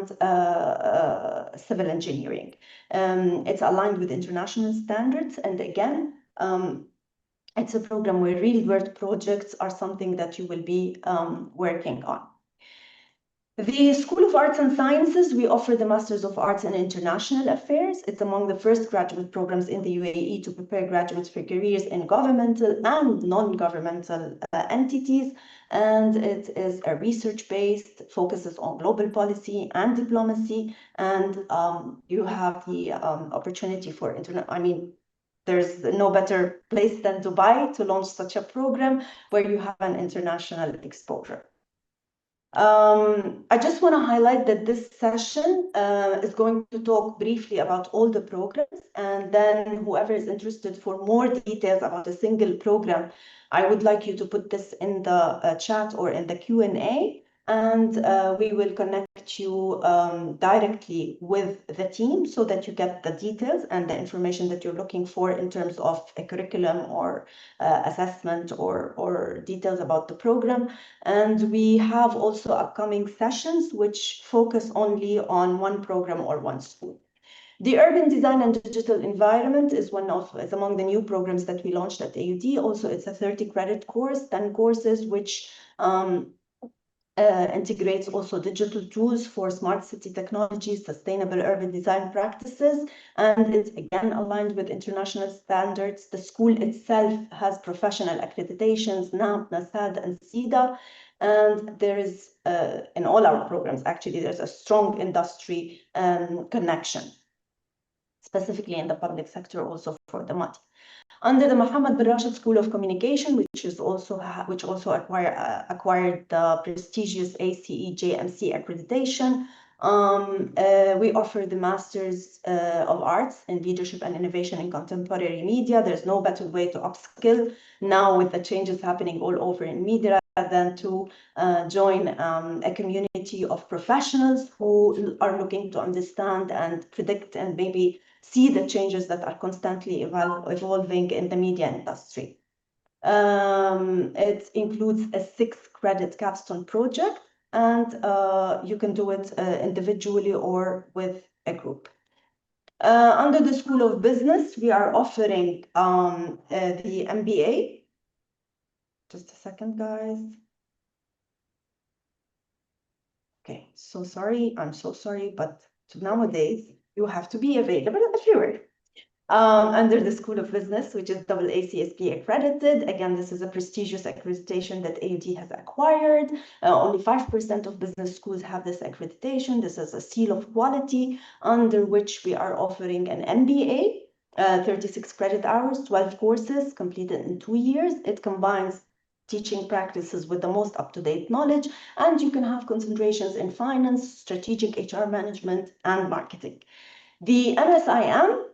civil engineering. It's aligned with international standards, and again, it's a program where real-world projects are something that you will be working on. The School of Arts and Sciences, we offer the Masters of Arts in International Affairs. It's among the first graduate programs in the UAE to prepare graduates for careers in governmental and non-governmental entities. And it is a research-based, focuses on global policy and diplomacy. And you have the opportunity for there's no better place than Dubai to launch such a program where you have an international exposure. I just want to highlight that this session is going to talk briefly about all the programs, and then whoever is interested for more details about a single program, I would like you to put this in the chat or in the Q&A, and we will connect you directly with the team so that you get the details and the information that you're looking for in terms of a curriculum or assessment or details about the program. And we have also upcoming sessions which focus only on one program or one school. The Urban Design and Digital Environment is among the new programs that we launched at AUD. Also, it's a 30-credit course, 10 courses, which integrates also digital tools for smart city technologies, sustainable urban design practices, and it's again aligned with international standards. The school itself has professional accreditations, NAP, NASAD, and SIDA, and there is, in all our programs, actually, there's a strong industry connection, specifically in the public sector, also for the MAT. Under the Mohammed bin Rashid School of Communication, which also acquired the prestigious ACE JMC accreditation, we offer the Masters of Arts in Leadership and Innovation in Contemporary Media. There's no better way to upskill now with the changes happening all over in media than to join a community of professionals who are looking to understand and predict and maybe see the changes that are constantly evolving in the media industry. It includes a 6-credit capstone project, and you can do it individually or with a group. Under the School of Business, we are offering the MBA. Just a second, guys. Okay, so sorry, I'm so sorry, but nowadays you have to be available everywhere. Under the School of Business, which is AACSB accredited. Again, this is a prestigious accreditation that AUD has acquired. Only 5% of business schools have this accreditation. This is a seal of quality under which we are offering an MBA, 36 credit hours, 12 courses completed in 2 years. It combines teaching practices with the most up-to-date knowledge, and you can have concentrations in finance, strategic HR management, and marketing. The MSIM,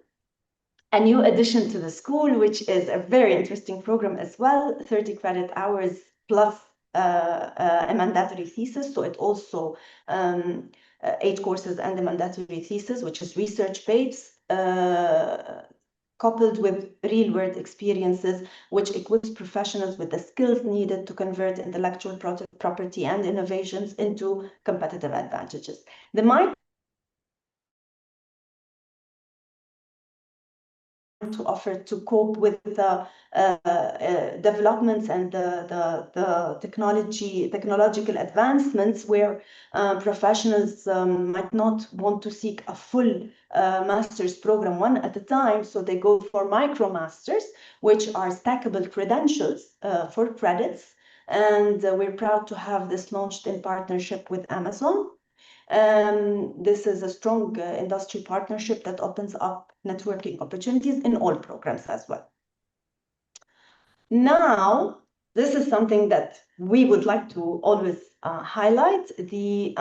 a new addition to the school, which is a very interesting program as well, 30 credit hours plus a mandatory thesis. So it also 8 courses and a mandatory thesis, which is research-based, coupled with real-world experiences, which equips professionals with the skills needed to convert intellectual property and innovations into competitive advantages. The to offer to cope with the developments and the technological advancements where professionals might not want to seek a full master's program one at a time, so they go for micro masters, which are stackable credentials for credits, and we're proud to have this launched in partnership with Amazon. This is a strong industry partnership that opens up networking opportunities in all programs as well. Now, this is something that we would like to always highlight, the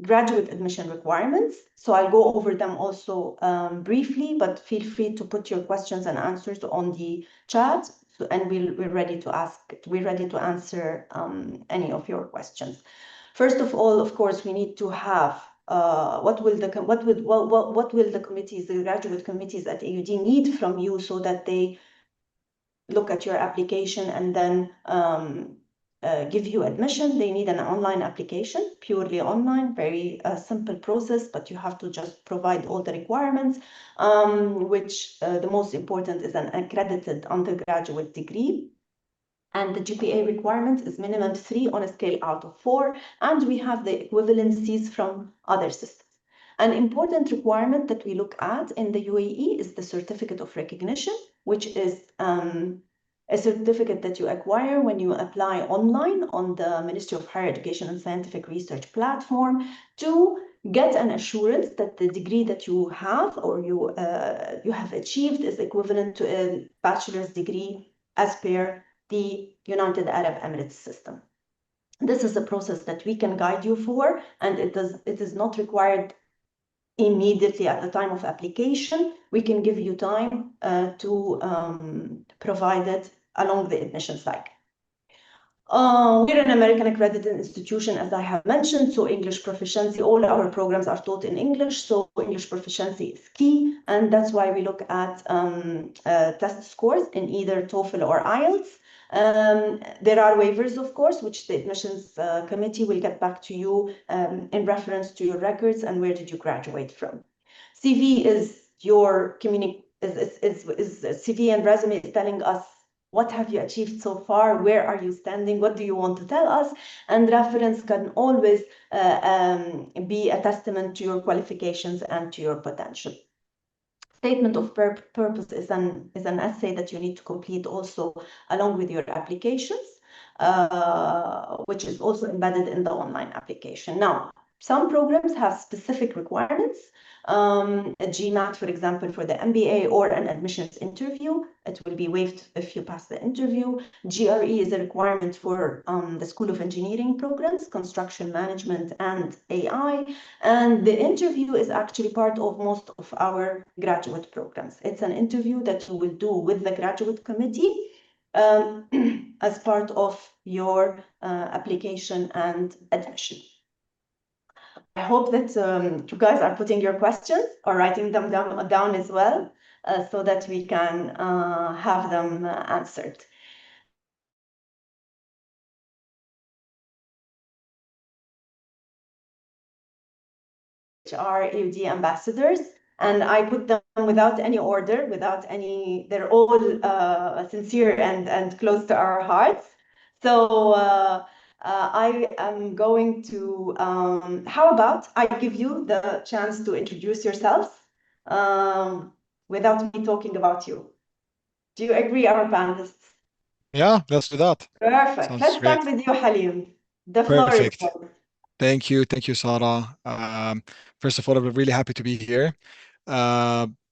graduate admission requirements. So I'll go over them also briefly, but feel free to put your questions and answers on the chat, and we're ready to answer any of your questions. First of all, of course, we need to have what will the committees, the graduate committees at AUD need from you so that they look at your application and then give you admission, they need an online application, purely online, very simple process, but you have to just provide all the requirements, which the most important is an accredited undergraduate degree. And the GPA requirement is minimum 3 on a scale out of 4, and we have the equivalencies from other systems. An important requirement that we look at in the UAE is the certificate of recognition, which is a certificate that you acquire when you apply online on the Ministry of Higher Education and Scientific Research platform to get an assurance that the degree that you have or you have achieved is equivalent to a bachelor's degree as per the United Arab Emirates system. This is a process that we can guide you for, and it is not required immediately at the time of application. We can give you time to provide it along the admission cycle. We're an American accredited institution, as I have mentioned, so English proficiency, all our programs are taught in English, so English proficiency is key, and that's why we look at test scores in either TOEFL or IELTS. There are waivers, of course, which the admissions committee will get back to you in reference to your records and where did you graduate from. CV is your CV and resume is telling us what have you achieved so far, where are you standing, what do you want to tell us, and reference can always be a testament to your qualifications and to your potential. Statement of purpose is an essay that you need to complete also along with your applications, which is also embedded in the online application. Now, some programs have specific requirements. A GMAT, for example, for the MBA or an admissions interview, it will be waived if you pass the interview. GRE is a requirement for the School of Engineering programs, construction management and AI. And the interview is actually part of most of our graduate programs. It's an interview that you will do with the graduate committee as part of your application and admission. I hope that you guys are putting your questions or writing them down as well, so that we can have them answered. Which are AUD ambassadors, and I put them without any order, they're all sincere and close to our hearts. So I am going to, how about I give you the chance to introduce yourselves without me talking about you. Do you agree, our panelists? Yeah, let's do that. Perfect. Sounds Let's start great. with you, Halim. The floor is Perfect. yours. Thank you, Sarah. First of all, I'm really happy to be here.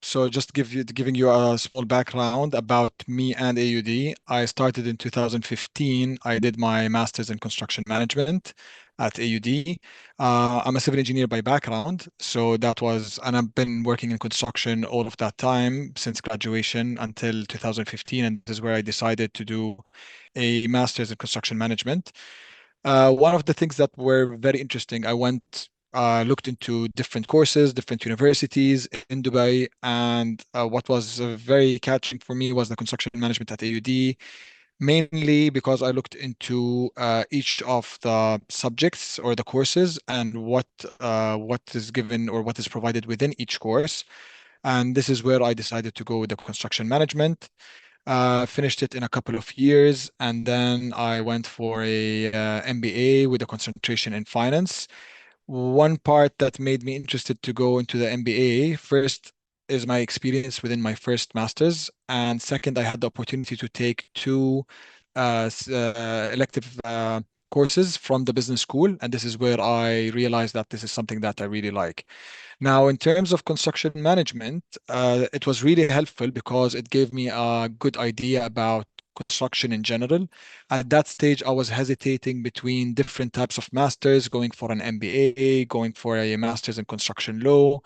So just giving you a small background about me and AUD. I started in 2015. I did my master's in construction management at AUD. I'm a civil engineer by background, so and I've been working in construction all of that time since graduation until 2015, and this is where I decided to do a master's in construction management. One of the things that were very interesting, looked into different courses, different universities in Dubai, and what was very catching for me was the construction management at AUD, mainly because I looked into each of the subjects or the courses and what is given or what is provided within each course. And this is where I decided to go with the construction management. Finished it in a couple of years, and then I went for a MBA with a concentration in finance. One part that made me interested to go into the MBA first is my experience within my first master's, and second, I had the opportunity to take two elective courses from the business school, and this is where I realized that this is something that I really like. Now, in terms of construction management, it was really helpful because it gave me a good idea about construction in general. At that stage, I was hesitating between different types of masters, going for an MBA, going for a master's in construction law.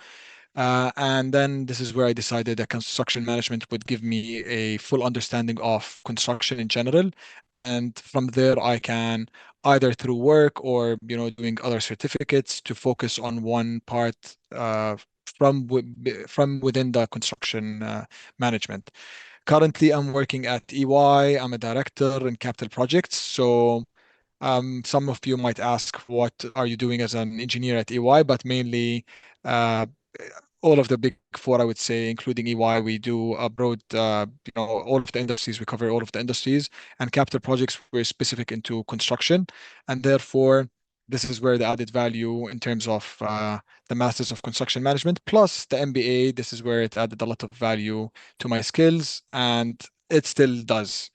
And then this is where I decided that construction management would give me a full understanding of construction in general. And from there, I can either through work or doing other certificates to focus on one part from within the construction management. Currently, I'm working at EY. I'm a director in capital projects. So Some of you might ask, what are you doing as an engineer at EY? But mainly, uh, all of the big four, I would say, including EY, we do a broad, all of the industries. We cover all of the industries, and capital projects we're specific into construction, and therefore this is where the added value in terms of the Masters of Construction Management plus the MBA. This is where it added a lot of value to my skills, and it still does.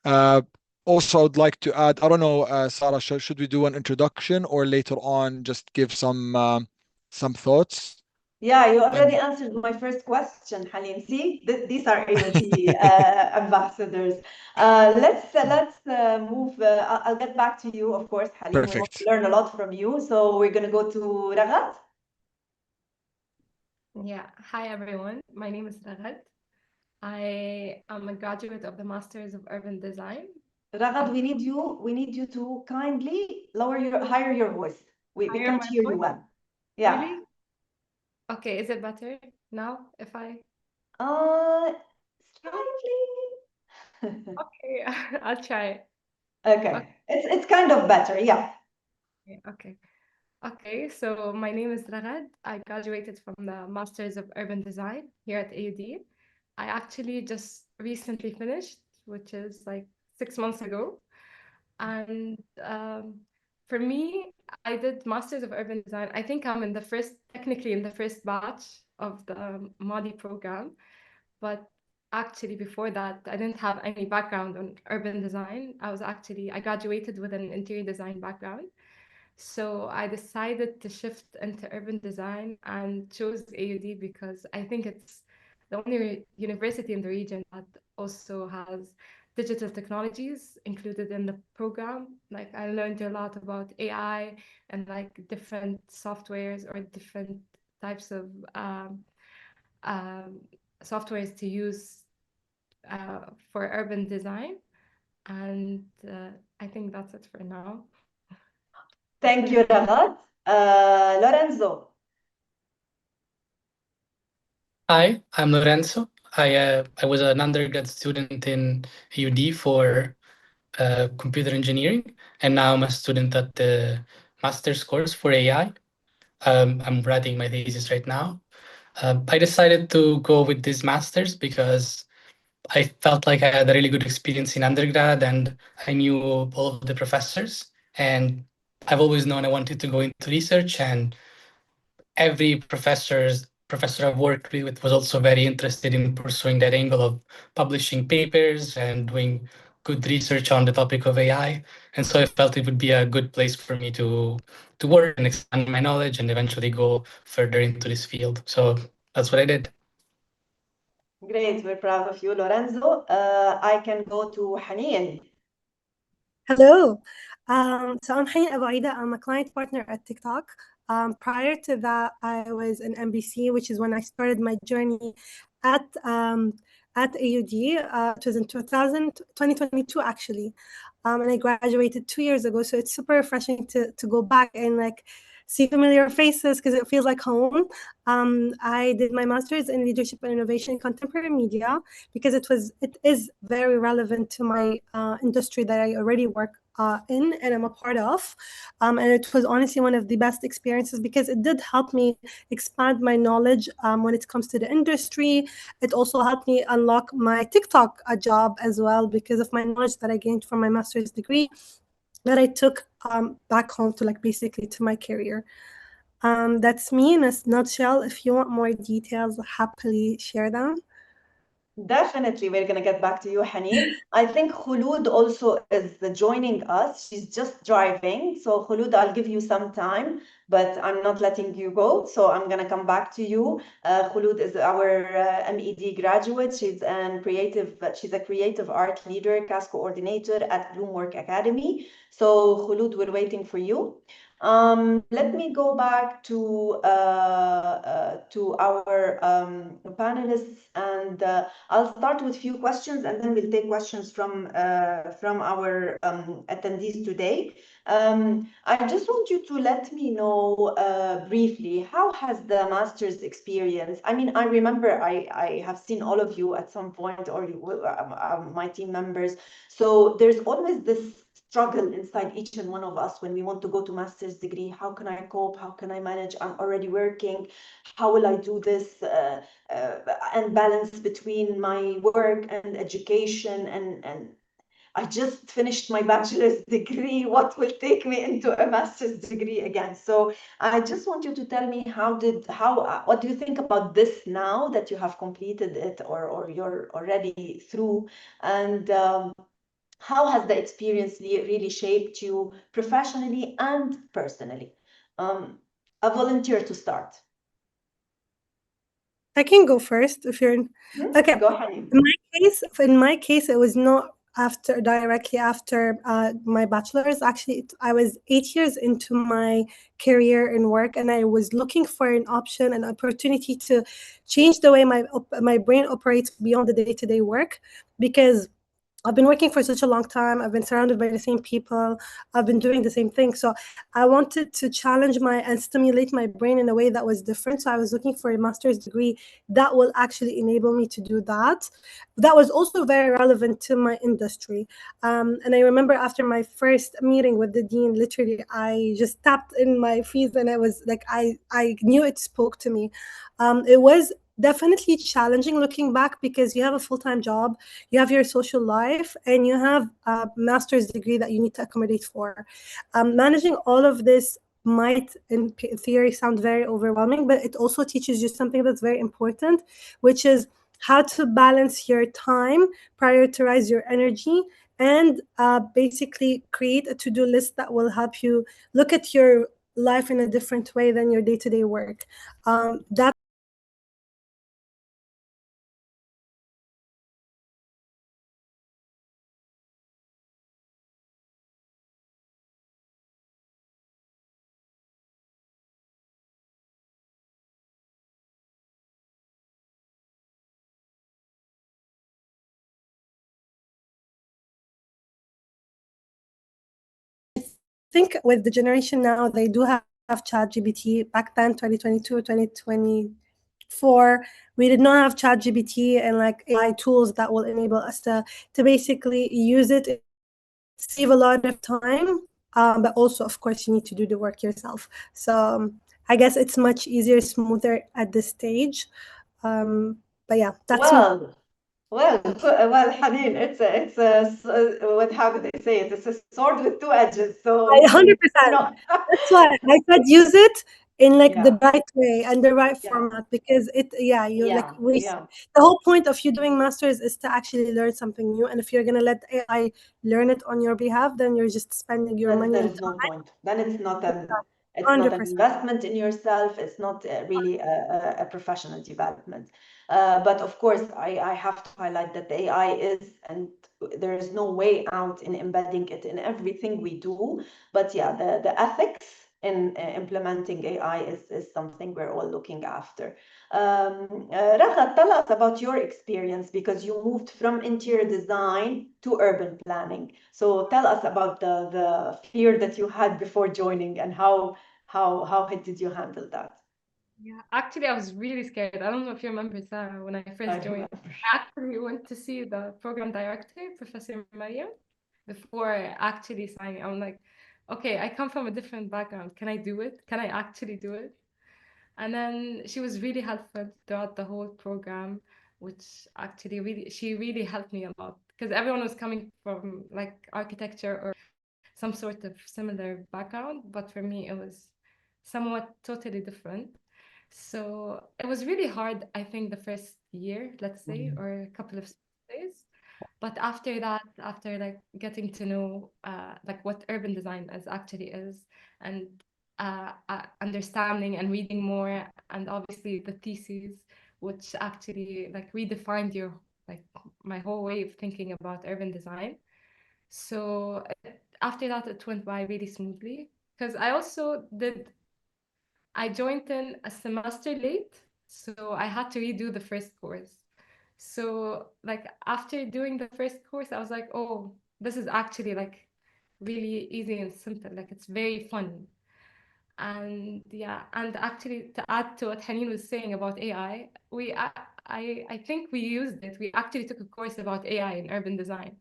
Uh, Also, I'd like to add, I don't know, Sarah, should we do an introduction or later on just give some thoughts? Yeah, you already And answered my first question, Halim. See, these are AUD ambassadors. Let's move. I'll get back to you, of course, Halim. We want to perfect. learn a lot from you. So we're gonna go to Raghat. Yeah, hi everyone. My name is Ragad. I am a graduate of the Masters of Urban Design. Raghat, we need you to kindly higher your voice. We Higher can't my hear you voice? well. Yeah. Really? Okay, is it better now if I? Uh, No? slightly. Okay, I'll try. Okay. It's kind of better. Yeah. Okay. Okay, so my name is Ragad. I graduated from the Masters of Urban Design here at AUD. I actually just recently finished, which is like 6 months ago. And for me, I did Masters of Urban Design. I think I'm technically in the first batch of the MADI program. But actually, before that, I didn't have any background on urban design. I graduated with an interior design background. So I decided to shift into urban design and chose AUD because I think it's the only university in the region that also has digital technologies included in the program. Like I learned a lot about AI and like different softwares or different types of um, softwares to use for urban design. And I think that's it for now. Thank you, Raghat. Lorenzo. Hi, I'm Lorenzo. I was an undergrad student in UD for computer engineering, and now I'm a student at the master's course for AI. I'm writing my thesis right now. I decided to go with this master's because I felt like I had a really good experience in undergrad, and I knew all of the professors, and I've always known I wanted to go into research, and every professor I've worked with was also very interested in pursuing that angle of publishing papers and doing good research on the topic of AI. And so I felt it would be a good place for me to work and expand my knowledge and eventually go further into this field. So that's what I did. Great, we're proud of you, Lorenzo. I can go to Haneen. Hello. So I'm Hayin Abu Aida. I'm a client partner at TikTok. Prior to that, I was in MBC, which is when I started my journey at AUD. It was in 2022, actually. And I graduated 2 years ago. So it's super refreshing to go back and like see familiar faces because it feels like home. I did my master's in leadership and innovation in contemporary media because it is very relevant to my industry that I already work in and I'm a part of. And it was honestly one of the best experiences because it did help me expand my knowledge when it comes to the industry. It also helped me unlock my TikTok job as well because of my knowledge that I gained from my master's degree that I took back home to like basically to my career. That's me in a nutshell. If you want more details, I'll happily share them. Definitely, we're gonna get back to you, Haneen. I think Khulud also is joining us. She's just driving. So Khulud, I'll give you some time, but I'm not letting you go. So I'm gonna come back to you. Khulud is our MED graduate. She's a creative art leader, cast coordinator at Bloomwork Academy. So Khulud, we're waiting for you. Let me go back to our panelists, and I'll start with a few questions, and then we'll take questions from our attendees today. I just want you to let me know briefly, how has the master's experience? I mean, I remember I have seen all of you at some point, or my team members. So there's always this struggle inside each and one of us when we want to go to master's degree. How can I cope? How can I manage? I'm already working. How will I do this? And balance between my work and education, and I just finished my bachelor's degree. What will take me into a master's degree again? So I just want you to tell me what do you think about this now that you have completed it, or you're already through, and how has the experience really shaped you professionally and personally? A volunteer to start. I can go first if you're okay. Go ahead. In my case, it was not directly after my bachelor's. Actually, I was 8 years into my career in work, and I was looking for an option, an opportunity to change the way my brain operates beyond the day-to-day work, because I've been working for such a long time. I've been surrounded by the same people. I've been doing the same thing. So I wanted to challenge and stimulate my brain in a way that was different. So I was looking for a master's degree that will actually enable me to do that. That was also very relevant to my industry. And I remember after my first meeting with the dean, literally, I just tapped in my feet, and I was like, I knew it spoke to me. It was definitely challenging looking back, because you have a full-time job, you have your social life, and you have a master's degree that you need to accommodate for. Managing all of this might in theory sound very overwhelming, but it also teaches you something that's very important, which is how to balance your time, prioritize your energy, and basically create a to-do list that will help you look at your life in a different way than your day-to-day work. That think with the generation now, they do have ChatGPT. Back then, 2022, 2024, we did not have ChatGPT and like AI tools that will enable us to basically use it, save a lot of time. But also, of course, you need to do the work yourself. So I guess it's much easier, smoother at this stage. But yeah, that's Well, Haneen, how do they say it? It's a sword with two edges. So, 100%. That's why I said use it in like the right way and the right format, because the whole point of you doing masters is to actually learn something new. And if you're gonna let AI learn it on your behalf, then you're just spending your money. There is no point. Then it's not an 100%. investment in yourself. It's not really a professional development. But of course, I have to highlight that the AI is, and there is no way out in embedding it in everything we do. But yeah, the ethics in implementing AI is something we're all looking after. Raghat, tell us about your experience, because you moved from interior design to urban planning. So tell us about the fear that you had before joining, and how did you handle that? Yeah, actually, I was really scared. I don't know if you remember, Sarah, when I first joined. I actually went to see the program director, Professor Mariam, before actually signing. I'm like, okay, I come from a different background. Can I do it? Can I actually do it? And then she was really helpful throughout the whole program, which actually she really helped me a lot, because everyone was coming from like architecture or some sort of similar background, but for me it was somewhat totally different. So it was really hard, I think, the first year, let's say, or a couple of days. But after that, after like getting to know like what urban design is, and understanding and reading more, and obviously the theses, which actually like redefined like my whole way of thinking about urban design. So after that, it went by really smoothly, because I joined in a semester late, so I had to redo the first course. So like after doing the first course, I was like, oh, this is actually like really easy and simple. Like it's very fun. And yeah, and actually to add to what Haneen was saying about AI, I think we used it. We actually took a course about AI in urban design,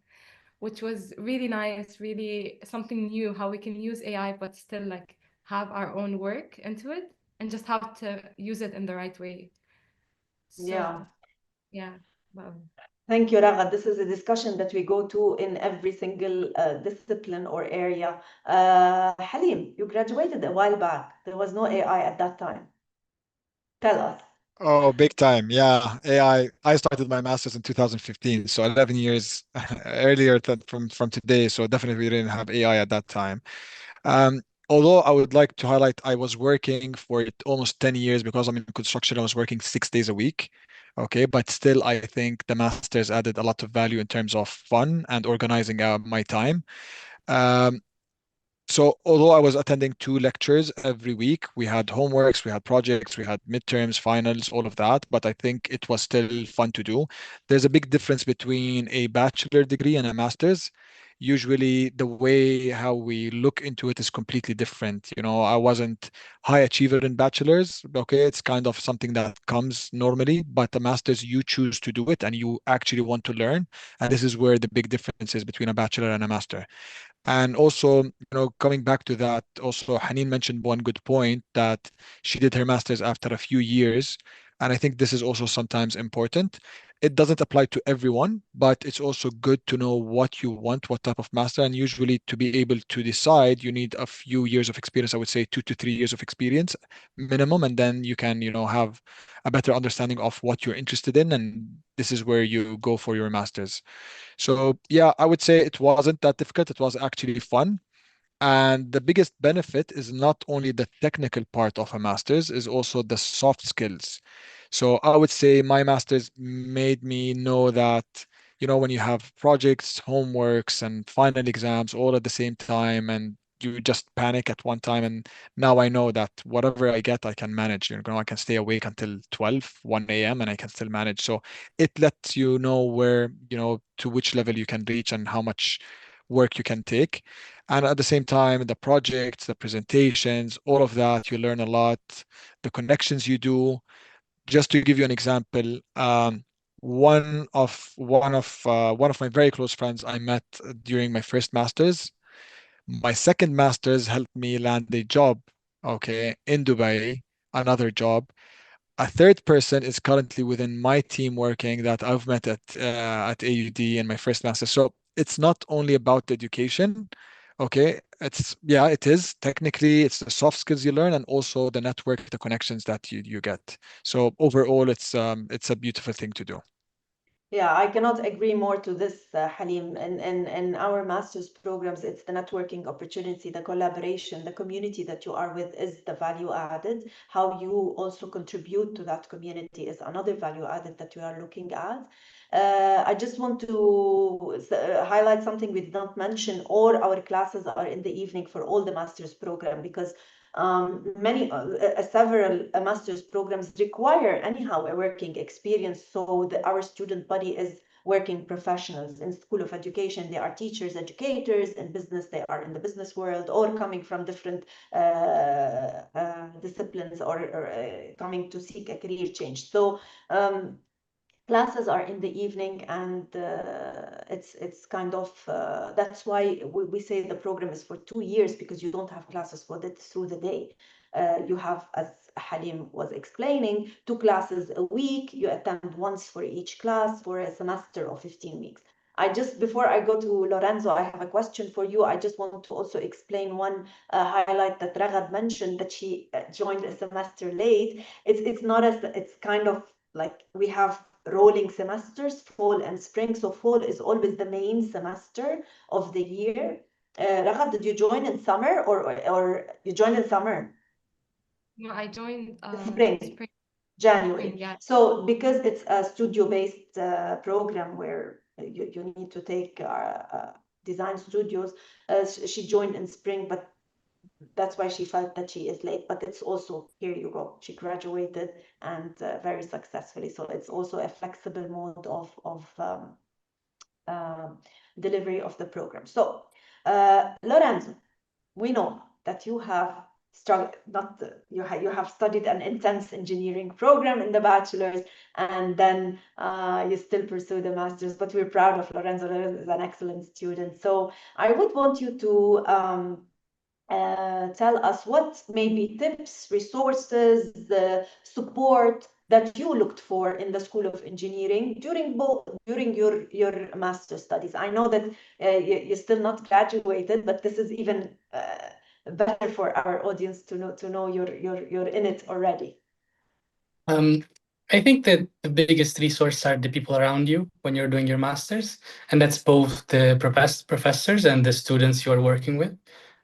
which was really nice, really something new, how we can use AI, but still like have our own work into it and just have to use it in the right way. So, yeah. Wow. Thank you, Raghad. This is a discussion that we go to in every single discipline or area. Halim, you graduated a while back. There was no AI at that time. Tell us. Oh, big time. Yeah. AI. I started my master's in 2015, so 11 years earlier from today. So definitely we didn't have AI at that time. Although I would like to highlight, I was working for it almost 10 years because I'm in construction. I was working 6 days a week. Okay, but still, I think the master's added a lot of value in terms of fun and organizing my time. Um, so although I was attending 2 lectures every week, we had homeworks, we had projects, we had midterms, finals, all of that, but I think it was still fun to do. There's a big difference between a bachelor degree and a master's. Usually the way how we look into it is completely different. You know, I wasn't high achiever in bachelor's. Okay, it's kind of something that comes normally, but the master's, you choose to do it and you actually want to learn. And this is where the big difference is between a bachelor and a master. And also, coming back to that, also Haneen mentioned one good point that she did her master's after a few years. And I think this is also sometimes important. It doesn't apply to everyone, but it's also good to know what you want, what type of master. And usually to be able to decide, you need a few years of experience. I would say 2 to 3 years of experience minimum. And then you can, have a better understanding of what you're interested in. And this is where you go for your master's. So yeah, I would say it wasn't that difficult. It was actually fun. And the biggest benefit is not only the technical part of a master's, is also the soft skills. So I would say my master's made me know that, when you have projects, homeworks, and final exams all at the same time, and you just panic at one time. And now I know that whatever I get, I can manage. I can stay awake until 12, 1 a.m., and I can still manage. So it lets you know where, to which level you can reach and how much work you can take. And at the same time, the projects, the presentations, all of that, you learn a lot, the connections you do. Just to give you an example, one of my very close friends I met during my first master's. My second master's helped me land a job, okay, in Dubai, another job. A third person is currently within my team working that I've met at AUD in my first master. So it's not only about the education. Okay, it is technically it's the soft skills you learn and also the network, the connections that you get. So overall, it's a beautiful thing to do. Yeah, I cannot agree more to this, Halim. In our master's programs, it's the networking opportunity, the collaboration, the community that you are with is the value added. How you also contribute to that community is another value added that we are looking at. I just want to highlight something we did not mention. All our classes are in the evening for all the master's program because several master's programs require anyhow a working experience. So our student body is working professionals in School of Education. They are teachers, educators. In business, they are in the business world or coming from different disciplines or coming to seek a career change. So classes are in the evening, and it's kind of that's why we say the program is for 2 years, because you don't have classes for that through the day. You have, as Halim was explaining, 2 classes a week. You attend once for each class for a semester of 15 weeks. Before I go to Lorenzo, I have a question for you. I just want to also explain one highlight that Raghad mentioned, that she joined a semester late. It's not as, it's kind of like we have rolling semesters, fall and spring. So fall is always the main semester of the year. Raghad, did you join in summer or you joined in summer? No, I joined Spring, spring, January. yeah. So because it's a studio-based program where you need to take design studios, she joined in spring, but that's why she felt that she is late. But it's also, here you go, she graduated and very successfully. So it's also a flexible mode of delivery of the program. So Lorenzo, we know that you have you have studied an intense engineering program in the bachelor's, and then you still pursue the master's. But we're proud of Lorenzo. Lorenzo is an excellent student. So I would want you to tell us what maybe tips, resources, the support that you looked for in the School of Engineering during your master's studies. I know that you're still not graduated, but this is even better for our audience to know you're in it already. I think that the biggest resource are the people around you when you're doing your masters, and that's both the professors and the students you are working with.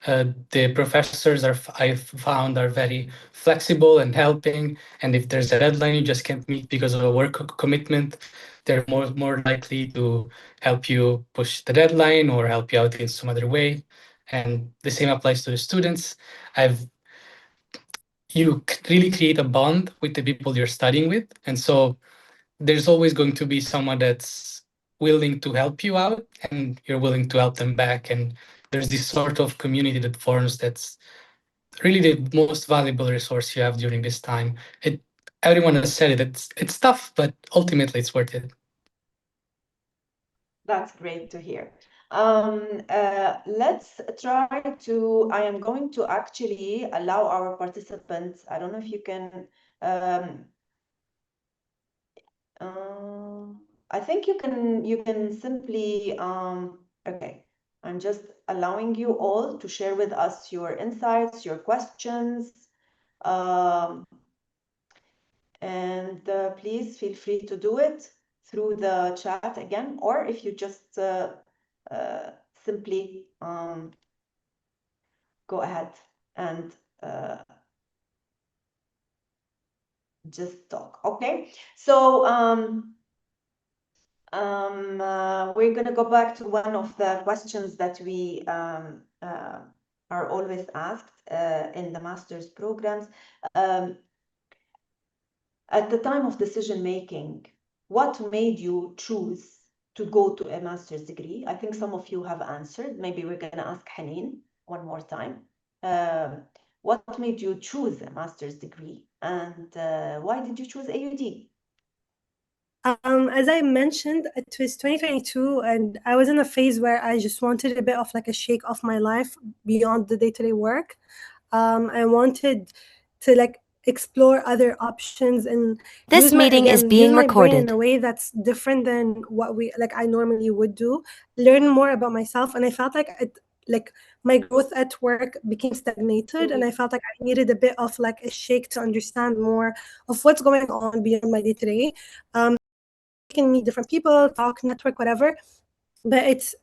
The professors I've found are very flexible and helping, and if there's a deadline you just can't meet because of a work commitment, they're more likely to help you push the deadline or help you out in some other way. And the same applies to the students. You really create a bond with the people you're studying with, and so there's always going to be someone that's willing to help you out and you're willing to help them back, and there's this sort of community that forms that's really the most valuable resource you have during this time. Everyone has said it's tough, but ultimately it's worth it. That's great to hear. Let's try to, I am going to actually allow our participants, I don't know if you can, I think you can simply, okay, I'm just allowing you all to share with us your insights, your questions, and please feel free to do it through the chat again, or if you just simply go ahead and just talk. Okay, so we're going to go back to one of the questions that we are always asked in the master's programs. At the time of decision making, what made you choose to go to a master's degree? I think some of you have answered. Maybe we're going to ask Haneen one more time. What made you choose a master's degree, and why did you choose AUD? As I mentioned, it was 2022, and I was in a phase where I just wanted a bit of like a shake off my life beyond the day-to-day work. I wanted to like explore other options and This meeting is being use my brain in recorded. a way that's different than what I normally would do. Learn more about myself, and I felt like my growth at work became stagnated, and I felt like I needed a bit of like a shake to understand more of what's going on beyond my day-to-day. Can meet different people, talk, network, whatever. But it's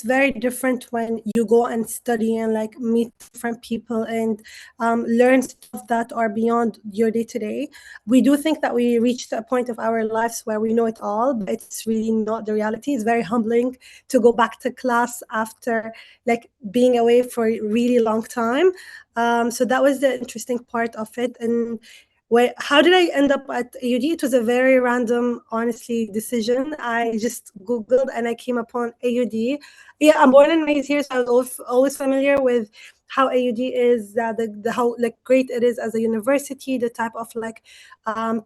very different when you go and study and like meet different people and learn stuff that are beyond your day-to-day. We do think that we reached a point of our lives where we know it all, but it's really not the reality. It's very humbling to go back to class after like being away for a really long time. So that was the interesting part of it. And how did I end up at AUD? It was a very random, honestly, decision. I just Googled and I came upon AUD. Yeah, I'm born and raised here, so I was always familiar with how AUD is, how like great it is as a university, the type of like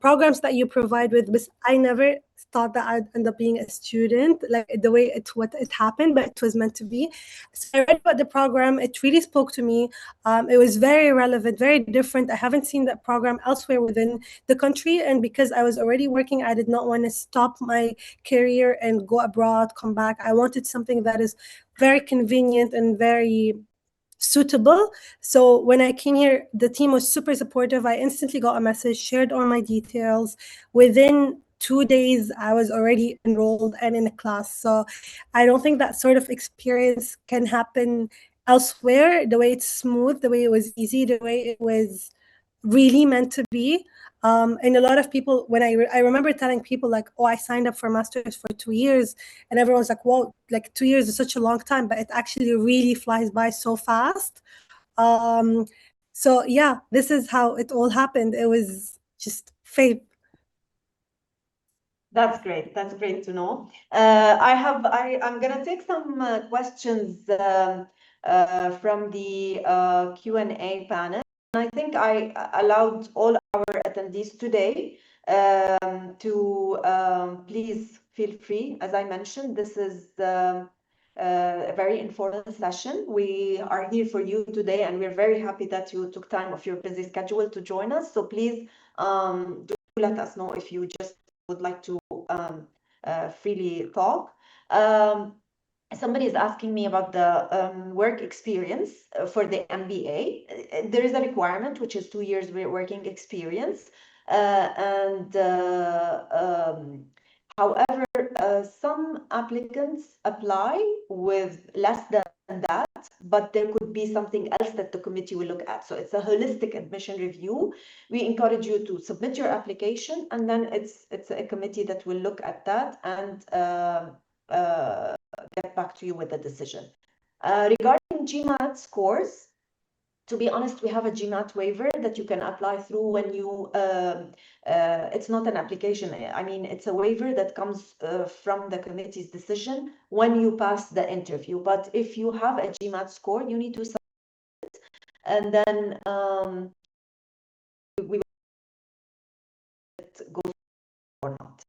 programs that you provide with. But I never thought that I'd end up being a student, like the way it happened, but it was meant to be. So I read about the program. It really spoke to me. It was very relevant, very different. I haven't seen that program elsewhere within the country. And because I was already working, I did not want to stop my career and go abroad, come back. I wanted something that is very convenient and very suitable. So when I came here, the team was super supportive. I instantly got a message, shared all my details. Within 2 days, I was already enrolled and in a class. So I don't think that sort of experience can happen elsewhere, the way it's smooth, the way it was easy, the way it was really meant to be. And a lot of people, when I remember telling people like, oh, I signed up for master's for 2 years, and everyone's like, whoa, like 2 years is such a long time, but it actually really flies by so fast. So yeah, this is how it all happened. It was just fate. That's great. That's great to know. I'm gonna take some questions from the Q&A panel. I think I allowed all our attendees today to please feel free. As I mentioned, this is a very informal session. We are here for you today, and we're very happy that you took time off your busy schedule to join us. So please do let us know if you just would like to freely talk. Somebody is asking me about the work experience for the MBA. There is a requirement, which is 2 years working experience. However, some applicants apply with less than that, but there could be something else that the committee will look at. So it's a holistic admission review. We encourage you to submit your application, and then it's a committee that will look at that and get back to you with a decision. Regarding GMAT scores, to be honest, we have a GMAT waiver that you can apply through when you, it's not an application. I mean, it's a waiver that comes from the committee's decision when you pass the interview. But if you have a GMAT score, you need to submit it, and then we will go or not.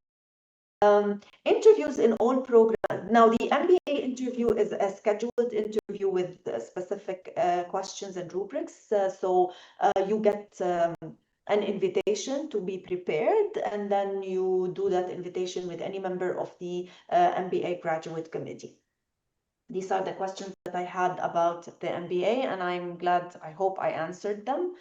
Interviews in all programs. Now, the MBA interview is a scheduled interview with specific questions and rubrics. So you get an invitation to be prepared, and then you do that invitation with any member of the MBA graduate committee. These are the questions that I had about the MBA, and I'm glad, I hope I answered them.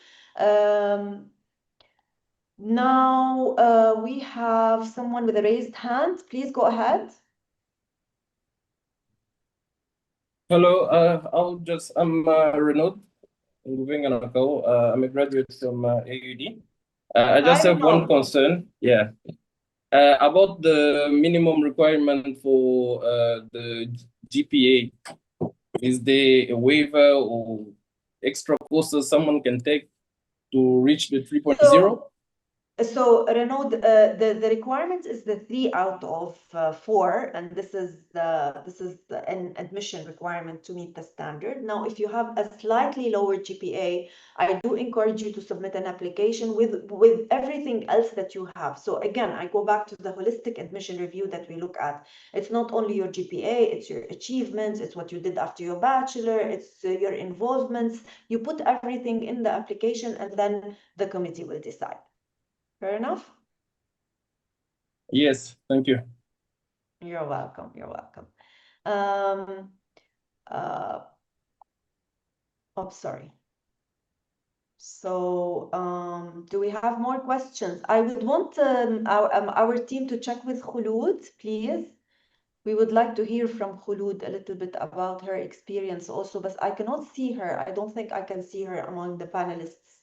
Now we have someone with a raised hand. Please go ahead. Hello, I'm Renaud Nguvenganako. I'm a graduate from AUD. I just Hi, have one Renaud. concern, about the minimum requirement for the GPA. Is there a waiver or extra courses someone can take to reach the 3.0? So Renaud, the requirement is the 3 out of 4, and this is an admission requirement to meet the standard. Now, if you have a slightly lower GPA, I do encourage you to submit an application with everything else that you have. So again, I go back to the holistic admission review that we look at. It's not only your GPA, it's your achievements, it's what you did after your bachelor, it's your involvements. You put everything in the application, and then the committee will decide. Fair enough? Yes, thank you. You're welcome. You're welcome. Sorry. So, do we have more questions? I would want our team to check with Khulud, please. We would like to hear from Khulud a little bit about her experience also, but I cannot see her. I don't think I can see her among the panelists.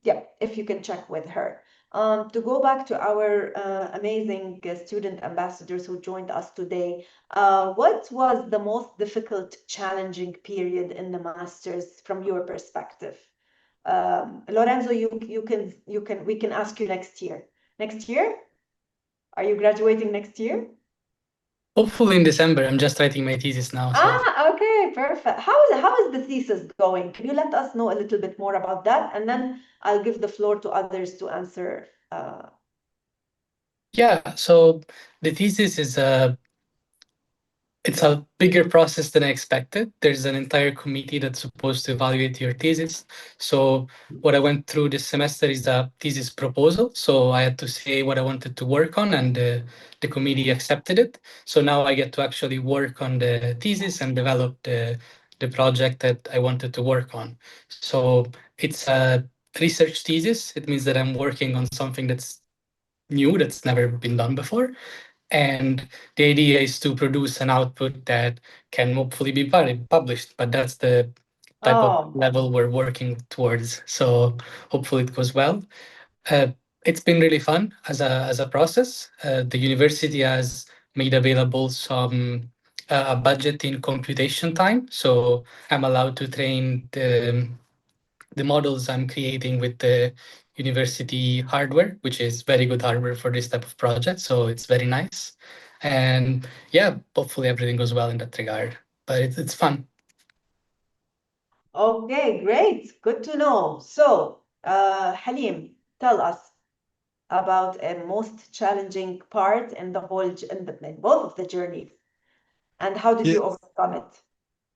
Yeah, if you can check with her. To go back to our amazing student ambassadors who joined us today, what was the most difficult, challenging period in the masters from your perspective? Lorenzo, we can ask you next year. Next year? Are you graduating next year? Hopefully in December. I'm just writing my thesis now. So. Okay, perfect. How is the thesis going? Can you let us know a little bit more about that? And then I'll give the floor to others to answer. Yeah, so the thesis is it's a bigger process than I expected. There's an entire committee that's supposed to evaluate your thesis. So what I went through this semester is a thesis proposal. So I had to say what I wanted to work on, and the committee accepted it. So now I get to actually work on the thesis and develop the project that I wanted to work on. So it's a research thesis. It means that I'm working on something that's new, that's never been done before. And the idea is to produce an output that can hopefully be published, but that's the type of level we're working towards. So hopefully it goes well. It's been really fun as a process. The university has made available some a budget in computation time, so I'm allowed to train the models I'm creating with the university hardware, which is very good hardware for this type of project. So it's very nice. And yeah, hopefully everything goes well in that regard. But it's fun. Okay, great. Good to know. So, Halim, tell us about a most challenging part in the whole, in both of the journeys, and how did Yeah, you overcome it?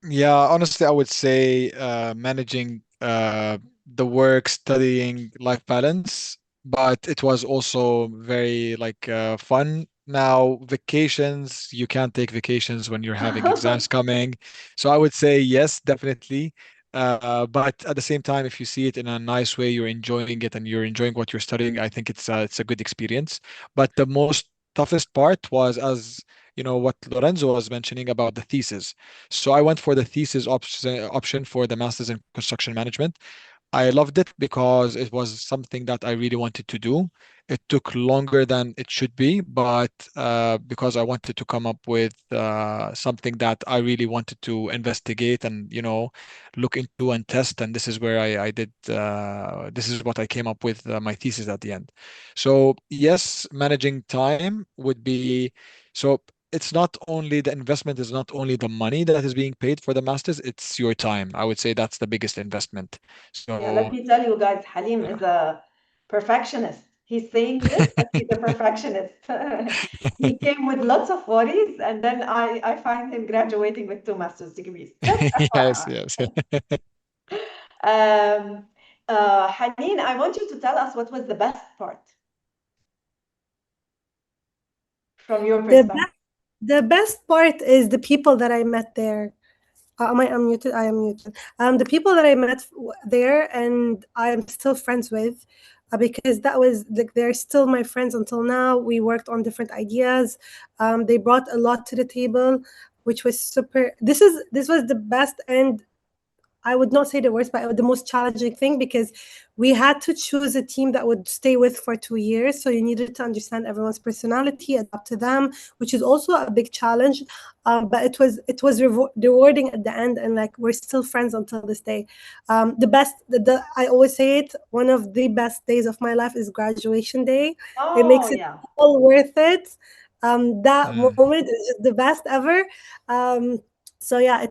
yeah, honestly, I would say managing the work, studying, life balance, but it was also very like fun. Now, vacations, you can't take vacations when you're having exams coming. So I would say yes, definitely. But at the same time, if you see it in a nice way, you're enjoying it and you're enjoying what you're studying, I think it's a good experience. But the most toughest part was, as you know, what Lorenzo was mentioning about the thesis. So I went for the thesis option for the master's in construction management. I loved it because it was something that I really wanted to do. It took longer than it should be, but because I wanted to come up with something that I really wanted to investigate and, look into and test. And this is where I did, this is what I came up with my thesis at the end. So, yes, managing time would be so. It's not only the investment is not only the money that is being paid for the masters, it's your time. I would say that's the biggest investment. Yeah, let So me tell you guys, Halim is a perfectionist. He's saying this, but he's a perfectionist. He came with lots of worries, and then I find him graduating with 2 master's degrees. Just yes, FYI. yes. Um, Hanin, I want you to tell us what was the best part from your The perspective. best, the best part is the people that I met there. Am I unmuted? I am muted. The people that I met there and I'm still friends with, because that was like they're still my friends until now. We worked on different ideas. They brought a lot to the table, which was super. This was the best, and I would not say the worst, but the most challenging thing, because we had to choose a team that would stay with for 2 years. So you needed to understand everyone's personality, adapt to them, which is also a big challenge. But it was rewarding at the end, and like we're still friends until this day. The best, I always say it. One of the best days of my life is graduation day. It Oh, makes it yeah. all worth it. That Mm. moment is just the best ever. So yeah,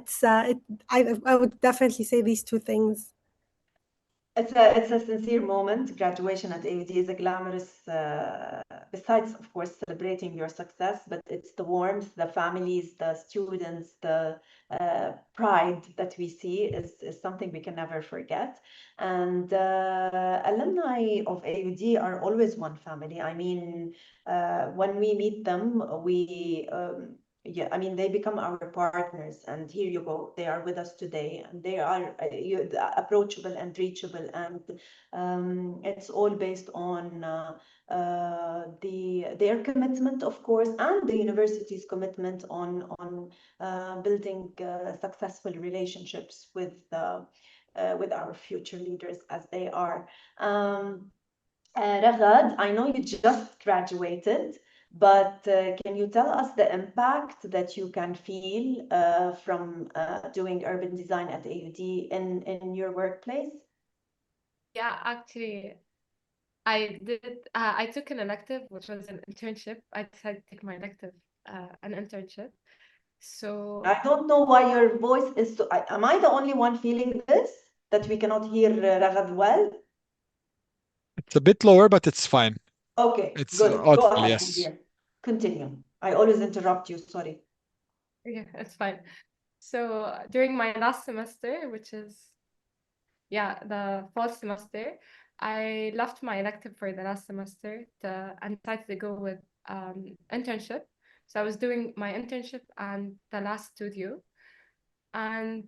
I would definitely say these two things. It's a sincere moment. Graduation at AUD is a glamorous, besides, of course, celebrating your success, but it's the warmth, the families, the students, the pride that we see is something we can never forget. And alumni of AUD are always one family. I mean, when we meet them, yeah, I mean, they become our partners, and here you go. They are with us today, and they are approachable and reachable, and it's all based on their commitment, of course, and the university's commitment on building successful relationships with our future leaders as they are. Ragad, I know you just graduated, but can you tell us the impact that you can feel from doing urban design at AUD in your workplace? Yeah, actually, I took an elective, which was an internship. I decided to take my elective, an internship. So I don't know why your voice is so. Am I the only one feeling this? That we cannot hear Ragad well? It's a bit lower, but it's fine. Okay, It's good. Go audible, ahead, my yes. dear. Continue. I always interrupt you, sorry. yeah, it's fine. So during my last semester, which is yeah, the fall semester, I left my elective for the last semester and decided to go with internship. So I was doing my internship and the last studio. And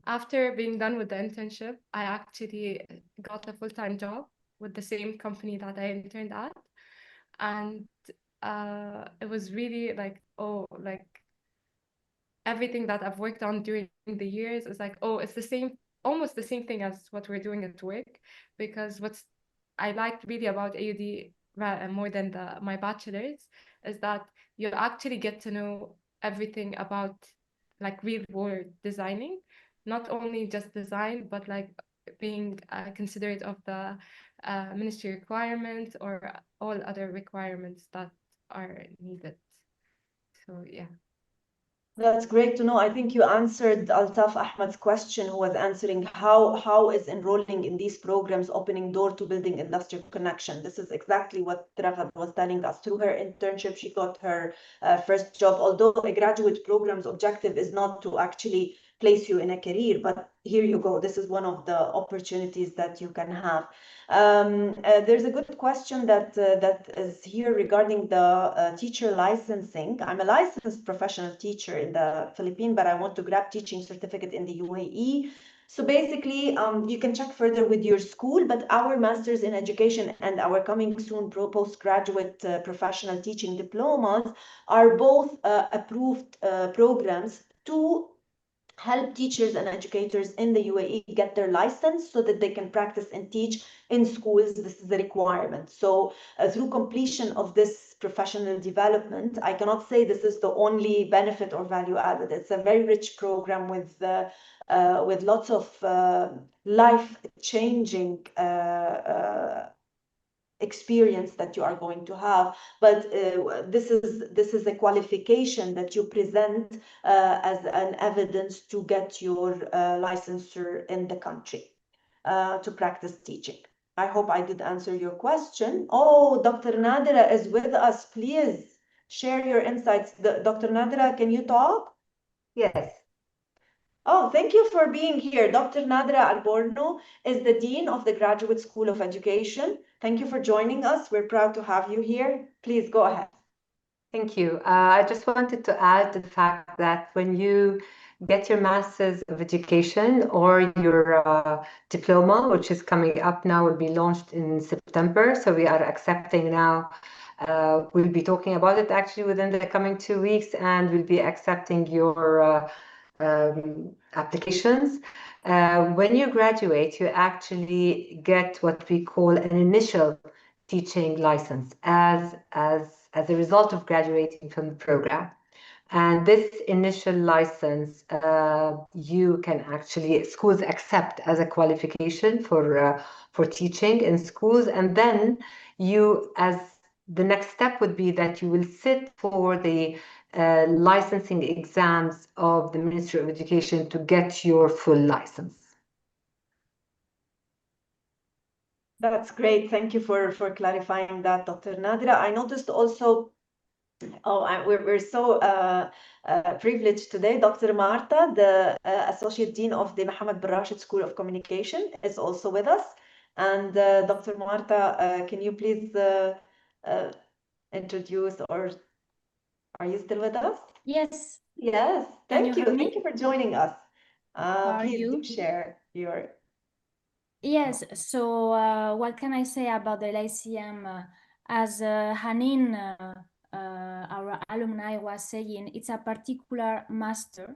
after being done with the internship, I actually got a full-time job with the same company that I interned at. And it was really like, oh, like everything that I've worked on during the years is like, oh, it's the same, almost the same thing as what we're doing at work. Because what's I like really about AUD more than my bachelor's is that you actually get to know everything about like real world designing, not only just design, but like being considerate of the ministry requirements or all other requirements that are needed. So yeah. That's great to know. I think you answered Altaf Ahmad's question, who was answering how is enrolling in these programs opening door to building industrial connection. This is exactly what Raghav was telling us. Through her internship, she got her first job. Although a graduate program's objective is not to actually place you in a career, but here you go. This is one of the opportunities that you can have. There's a good question that is here regarding the teacher licensing. I'm a licensed professional teacher in the Philippines, but I want to grab teaching certificate in the UAE. So basically, you can check further with your school, but our Masters in Education and our coming soon postgraduate professional teaching diplomas are both approved programs to help teachers and educators in the UAE get their license so that they can practice and teach in schools. This is a requirement. So through completion of this professional development, I cannot say this is the only benefit or value added. It's a very rich program with lots of life-changing experience that you are going to have, but this is a qualification that you present as an evidence to get your licensure in the country to practice teaching. I hope I did answer your question. Oh, Dr. Nadira is with us. Please share your insights. Dr. Nadira, can you talk? Yes. Oh, thank you for being here. Dr. Nadra Alborno is the Dean of the Graduate School of Education. Thank you for joining us. We're proud to have you here. Please go ahead. Thank you. I just wanted to add the fact that when you get your Master's of Education or your diploma, which is coming up now, will be launched in September. So we are accepting now. We'll be talking about it actually within the coming 2 weeks, and we'll be accepting your applications. When you graduate, you actually get what we call an initial teaching license as a result of graduating from the program. And this initial license, you can actually, schools accept as a qualification for teaching in schools. And then you, as the next step would be that you will sit for the licensing exams of the Ministry of Education to get your full license. That's great. Thank you for clarifying that, Dr. Nadira. I noticed also, we're so privileged today. Dr. Marta, the Associate Dean of the Mohammed bin Rashid School of Communication, is also with us. And Dr. Marta, can you please introduce, or are you still with us? Yes. Yes. Can Thank you you. hear me? Thank you for joining us. How are Please do you? share your. Yes, so what can I say about the LICM? As Hanin, our alumni, was saying, it's a particular master.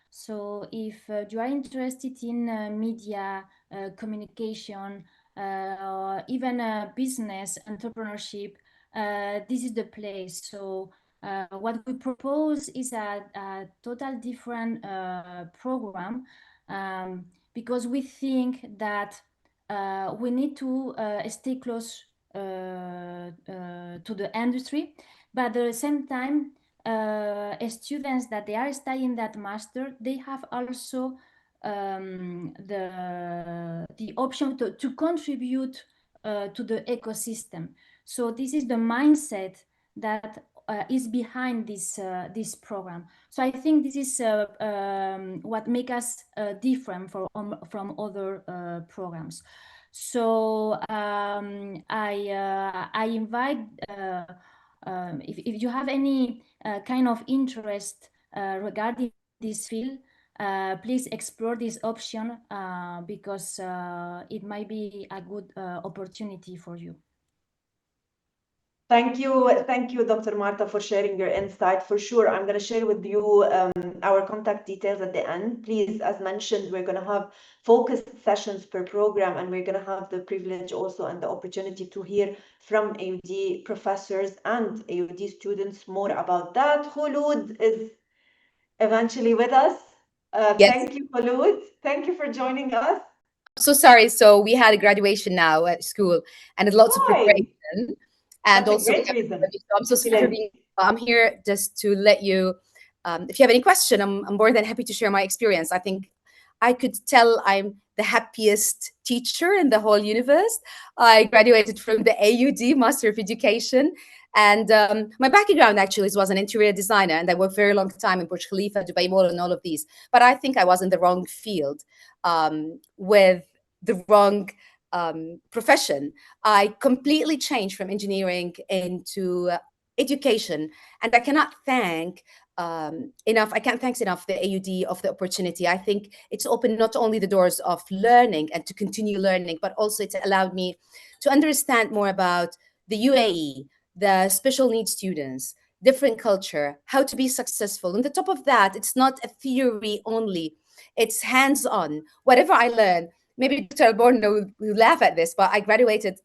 So if you are interested in media, communication, or even business, entrepreneurship, this is the place. So what we propose is a total different program, because we think that we need to stay close to the industry, but at the same time, students that they are studying that master, they have also the option to contribute to the ecosystem. So this is the mindset that is behind this program. So I think this is what makes us different from other programs. So I invite, if you have any kind of interest regarding this field, please explore this option because it might be a good opportunity for you. Thank you, Dr. Marta, for sharing your insight. For sure, I'm going to share with you our contact details at the end. Please, as mentioned, we're going to have focused sessions per program, and we're going to have the privilege also and the opportunity to hear from AUD professors and AUD students more about that. Khulud is eventually with us. Yes. Thank you, Khulud. Thank you for joining us. So sorry. So we had a graduation now at school, and lots of preparation, and That's also a great reason. so I'm so sorry for being. I'm here just to let you if you have any question, I'm more than happy to share my experience. I think I could tell I'm the happiest teacher in the whole universe. I graduated from the AUD Master of Education. And my background actually was an interior designer, and I worked very long time in Burj Khalifa, Dubai Mall, and all of these. But I think I was in the wrong field with the wrong profession. I completely changed from engineering into education, and I cannot thank enough. I can't thank enough the AUD of the opportunity. I think it's opened not only the doors of learning and to continue learning, but also it's allowed me to understand more about the UAE, the special needs students, different culture, how to be successful. On the top of that, it's not a theory only, it's hands-on. Whatever I learn, maybe Dr. Alborno will laugh at this, but I graduated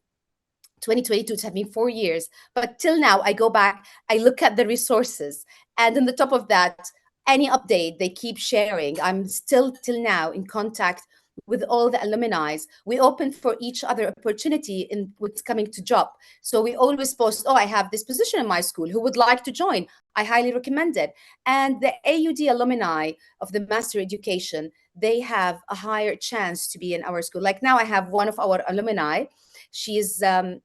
2022, it's been 4 years, but till now I go back, I look at the resources, and on the top of that, any update they keep sharing, I'm still till now in contact with all the alumni. We open for each other opportunity in what's coming to job. So we always post, oh, I have this position in my school, who would like to join? I highly recommend it. And the AUD alumni of the master education, they have a higher chance to be in our school. Like now I have one of our alumni, she's in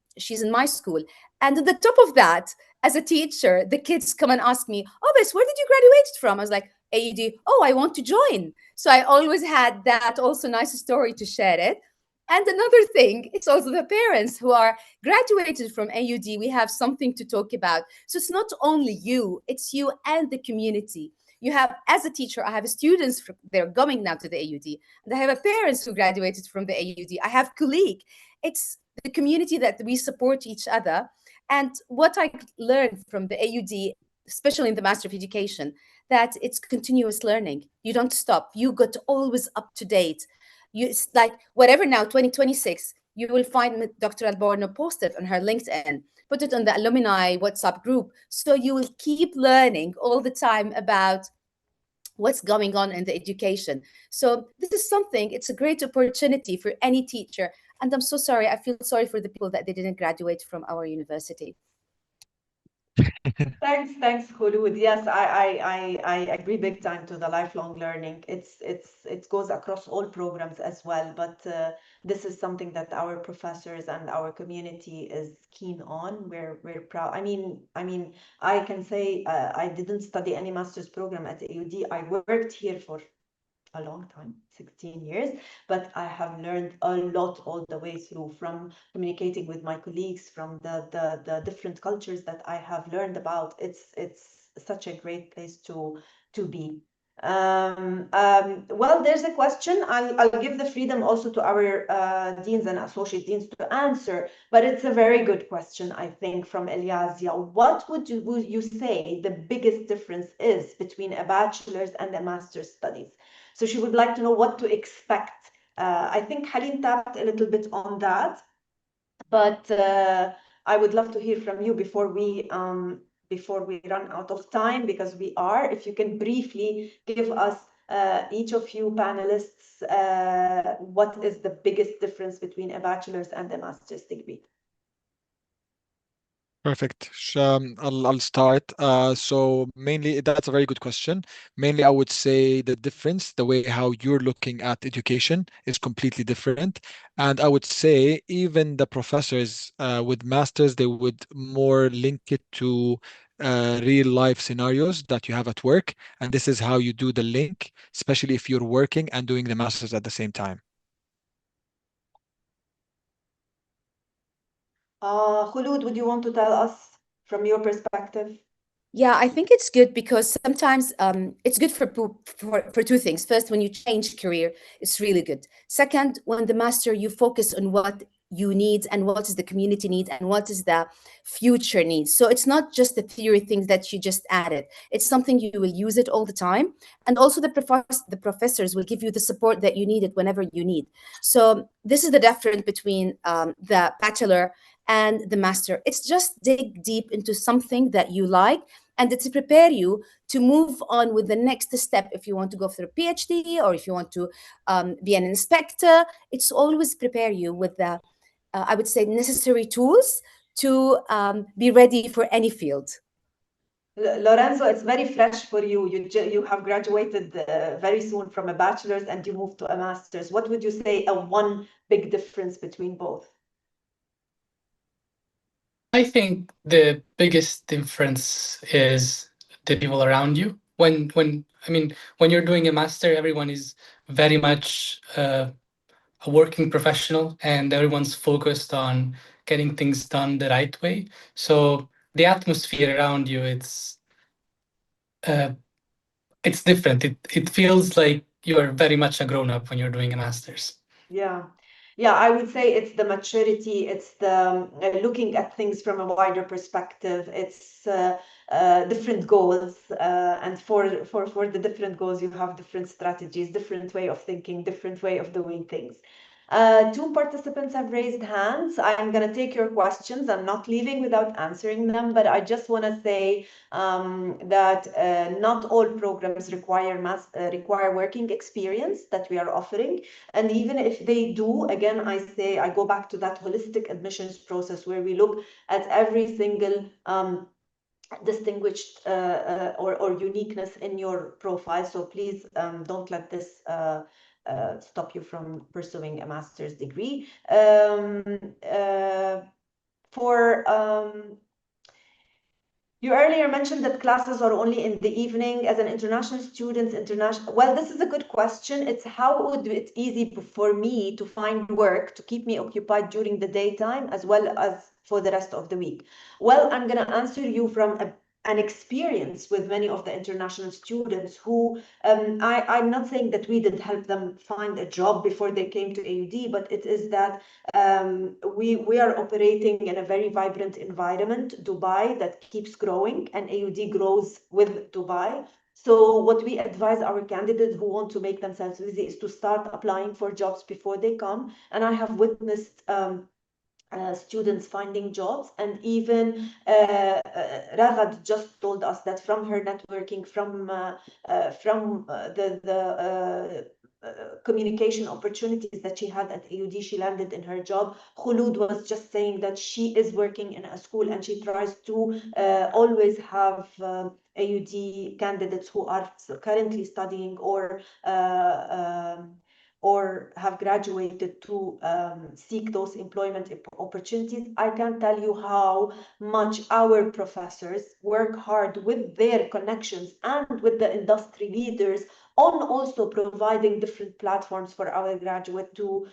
my school. And at the top of that, as a teacher, the kids come and ask me, oh, Bess, where did you graduate from? I was like, AUD. Oh, I want to join. So I always had that also nice story to share it. And another thing, it's also the parents who are graduated from AUD. We have something to talk about. So it's not only you, it's you and the community. You have, as a teacher, I have students, they're going now to the AUD. And I have parents who graduated from the AUD. I have colleagues. It's the community that we support each other. And what I learned from the AUD, especially in the Master of Education, that it's continuous learning. You don't stop. You got always up to date. It's like whatever now, 2026, you will find Dr. Alborno posted on her LinkedIn, put it on the alumni WhatsApp group. So you will keep learning all the time about what's going on in the education. So this is something, it's a great opportunity for any teacher. And I'm so sorry, I feel sorry for the people that they didn't graduate from our university. Thanks, Khulud. Yes, I agree big time to the lifelong learning. It goes across all programs as well, but this is something that our professors and our community is keen on. We're proud. I mean, I can say I didn't study any master's program at AUD. I worked here for a long time, 16 years, but I have learned a lot all the way through, from communicating with my colleagues, from the different cultures that I have learned about. It's such a great place to be. Well, there's a question. I'll give the freedom also to our deans and associate deans to answer, but it's a very good question, I think, from Eliazia. What would you say the biggest difference is between a bachelor's and a master's studies? So she would like to know what to expect. I think Halim tapped a little bit on that, but I would love to hear from you before we run out of time, because we are. If you can briefly give us, each of you panelists, what is the biggest difference between a bachelor's and a master's degree? Perfect. I'll start. So mainly, that's a very good question. Mainly, I would say the difference, the way how you're looking at education is completely different. And I would say even the professors with masters, they would more link it to real life scenarios that you have at work. And this is how you do the link, especially if you're working and doing the masters at the same time. Khulud, would you want to tell us from your perspective? Yeah, I think it's good because sometimes it's good for two things. First, when you change career, it's really good. Second, when the master, you focus on what you need and what is the community need and what is the future needs. So it's not just the theory things that you just added. It's something you will use it all the time. And also the professors will give you the support that you need it whenever you need. So this is the difference between the bachelor and the master. It's just dig deep into something that you like, and to prepare you to move on with the next step. If you want to go for a PhD or if you want to be an inspector, it's always prepare you with the, I would say, necessary tools to be ready for any field. Lorenzo, it's very fresh for you. You have graduated very soon from a bachelor's and you moved to a master's. What would you say a one big difference between both? I think the biggest difference is the people around you. When you're doing a master, everyone is very much a working professional, and everyone's focused on getting things done the right way. So the atmosphere around you, it's different. It feels like you are very much a grown up when you're doing a master's. Yeah. Yeah, I would say it's the maturity, it's the looking at things from a wider perspective, it's different goals, and for the different goals, you have different strategies, different way of thinking, different way of doing things. Two participants have raised hands. I'm going to take your questions. I'm not leaving without answering them, but I just want to say that not all programs require working experience that we are offering. And even if they do, again, I go back to that holistic admissions process where we look at every single distinguished or uniqueness in your profile. So please don't let this stop you from pursuing a master's degree. For You earlier mentioned that classes are only in the evening. As an international student, well, this is a good question. It's how would it easy for me to find work to keep me occupied during the daytime as well as for the rest of the week? Well, I'm going to answer you from an experience with many of the international students who I'm not saying that we didn't help them find a job before they came to AUD, but it is that we are operating in a very vibrant environment, Dubai, that keeps growing, and AUD grows with Dubai. So what we advise our candidates who want to make themselves busy is to start applying for jobs before they come. And I have witnessed students finding jobs, and even Ragad just told us that from her networking, from the communication opportunities that she had at AUD, she landed in her job. Khulud was just saying that she is working in a school and she tries to always have AUD candidates who are currently studying or have graduated to seek those employment opportunities. I can tell you how much our professors work hard with their connections and with the industry leaders on also providing different platforms for our graduate to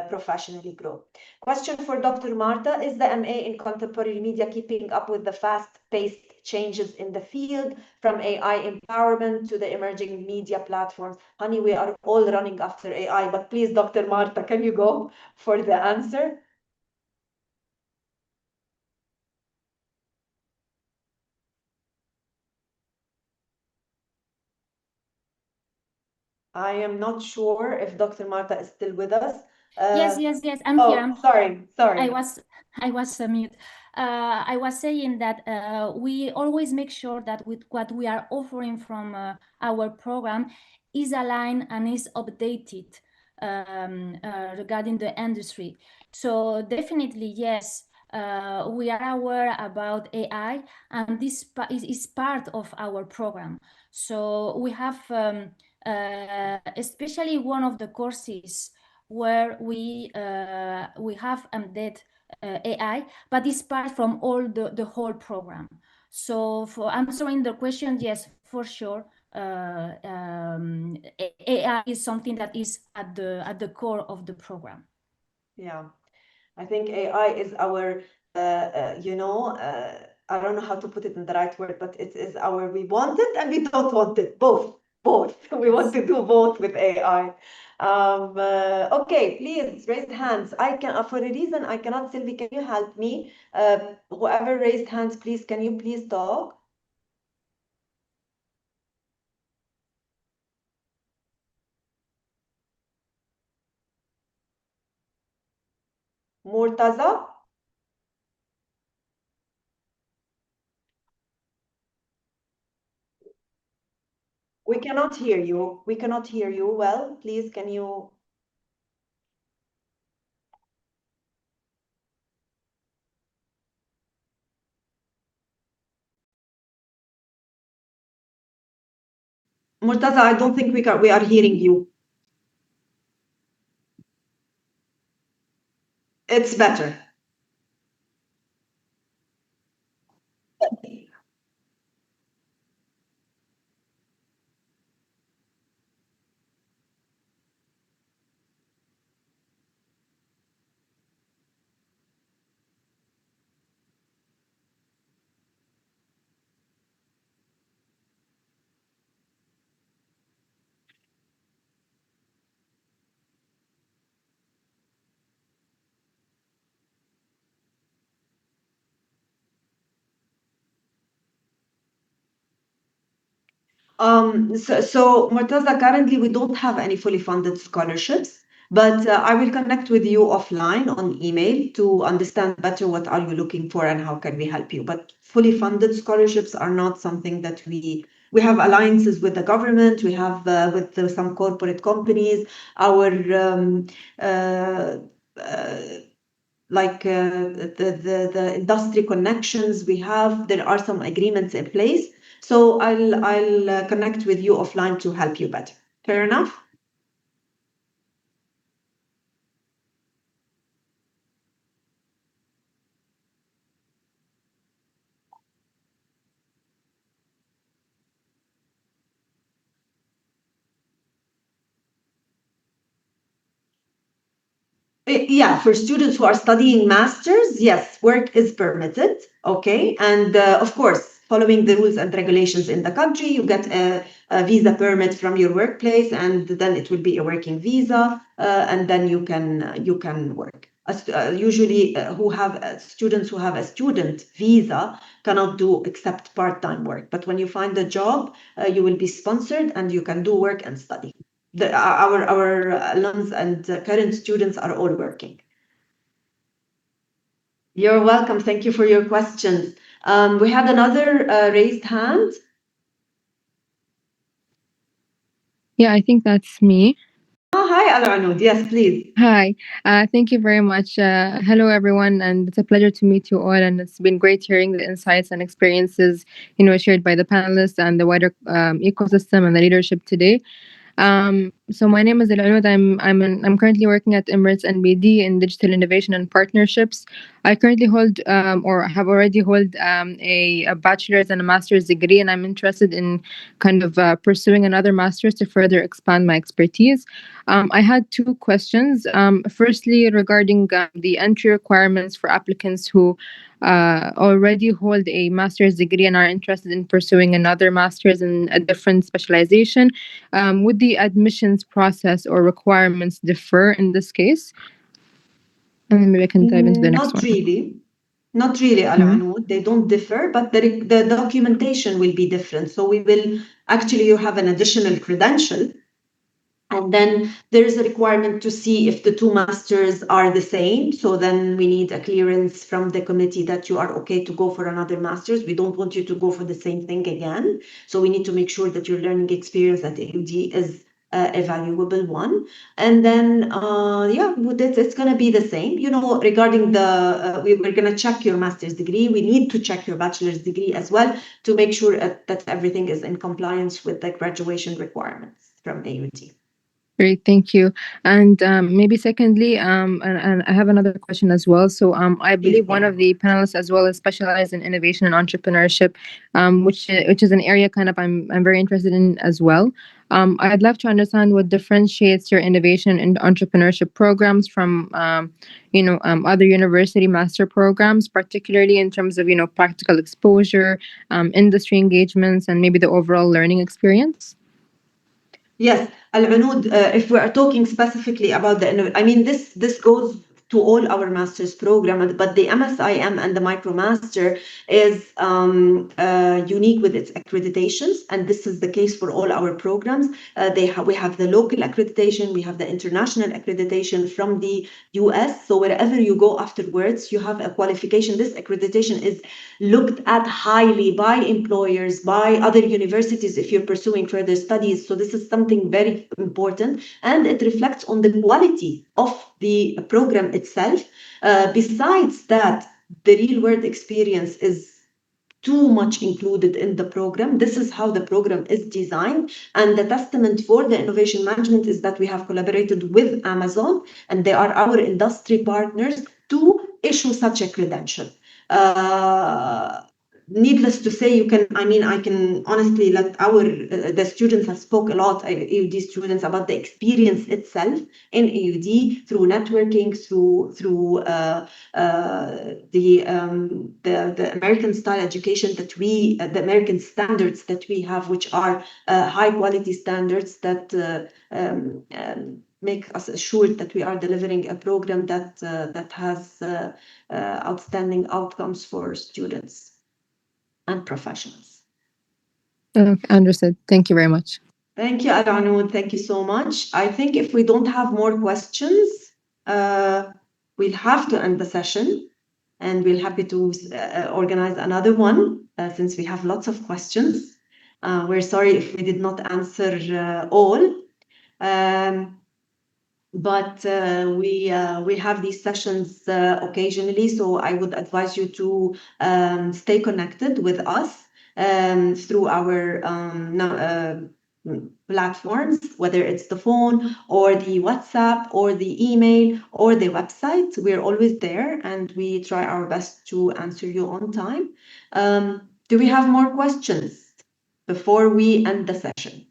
professionally grow. Question for Dr. Marta: is the MA in contemporary media keeping up with the fast-paced changes in the field, from AI empowerment to the emerging media platforms? Honey, we are all running after AI, but please, Dr. Marta, can you go for the answer? I am not sure if Dr. Marta is still with us. Yes, I'm here. Sorry. I was mute. I was saying that we always make sure that with what we are offering from our program is aligned and is updated regarding the industry. So definitely, yes, we are aware about AI, and this is part of our program. So we have especially one of the courses where we have embedded AI, but it's part from all the whole program. So for answering the question, yes, for sure, AI is something that is at the core of the program. Yeah, I think AI is our, I don't know how to put it in the right word, but it is we want it and we don't want it, both. We want to do both with AI. Okay, please raise hands. For a reason I cannot. Sylvie, can you help me? Whoever raised hands, please, can you please talk? Murtaza? We cannot hear you. We cannot hear you well. Please, can you? Murtaza, I don't think we are hearing you. It's better. So Murtaza, currently we don't have any fully funded scholarships, but I will connect with you offline on email to understand better what are you looking for and how can we help you. But fully funded scholarships are not something that we have alliances with the government, we have with some corporate companies, our uh, like the industry connections we have, there are some agreements in place. So I'll connect with you offline to help you better. Fair enough? Yeah, for students who are studying masters, yes, work is permitted, okay? And of course, following the rules and regulations in the country, you get a visa permit from your workplace, and then it will be a working visa, and then you can work. Usually, students who have a student visa cannot do except part-time work. But when you find a job, you will be sponsored, and you can do work and study. Our alums and current students are all working. You're welcome. Thank you for your questions. We had another raised hand. Yeah, I think that's me. Oh, hi, Al-Anud. Yes, please. Hi, thank you very much. Hello, everyone, and it's a pleasure to meet you all. And it's been great hearing the insights and experiences, shared by the panelists and the wider ecosystem and the leadership today. So my name is Al-Anud. I'm currently working at Emirates NBD in digital innovation and partnerships. I currently hold or have already held a bachelor's and a master's degree, and I'm interested in kind of pursuing another master's to further expand my expertise. I had two questions. Firstly, regarding the entry requirements for applicants who already hold a master's degree and are interested in pursuing another master's in a different specialization. Would the admissions process or requirements differ in this case? And then maybe I can dive into the next Not one. really. Not really, Al-Anud. They don't differ, but the documentation will be different. So you have an additional credential. And then there is a requirement to see if the two masters are the same. So then we need a clearance from the committee that you are okay to go for another master's. We don't want you to go for the same thing again. So we need to make sure that your learning experience at AUD is a valuable one. And then, it's going to be the same. Regarding we're going to check your master's degree. We need to check your bachelor's degree as well to make sure that everything is in compliance with the graduation requirements from AUD. Great, thank you. And maybe secondly, and I have another question as well. So I believe one of the panelists as well is specialized in innovation and entrepreneurship, which is an area kind of I'm very interested in as well. I'd love to understand what differentiates your innovation and entrepreneurship programs from other university master programs, particularly in terms of practical exposure, industry engagements, and maybe the overall learning experience. Yes, Al-Unud, if we are talking specifically about this goes to all our master's program, but the MSIM and the MicroMaster is unique with its accreditations, and this is the case for all our programs. We have the local accreditation, we have the international accreditation from the US. So wherever you go afterwards, you have a qualification. This accreditation is looked at highly by employers, by other universities if you're pursuing further studies. So this is something very important, and it reflects on the quality of the program itself. Besides that, the real world experience is too much included in the program. This is how the program is designed. And the testament for the innovation management is that we have collaborated with Amazon, and they are our industry partners to issue such a credential. Needless to say, I can honestly let the students have spoke a lot, AUD students, about the experience itself in AUD through networking, through the American style education that the American standards that we have, which are high quality standards that make us assured that we are delivering a program that has outstanding outcomes for students and professionals. Understood. Thank you very much. Thank you, Al-Anoud. Thank you so much. I think if we don't have more questions, we'll have to end the session, and we're happy to organize another one since we have lots of questions. We're sorry if we did not answer all. But we have these sessions occasionally, so I would advise you to stay connected with us through our platforms, whether it's the phone or the WhatsApp or the email or the website. We're always there, and we try our best to answer you on time. Do we have more questions before we end the session?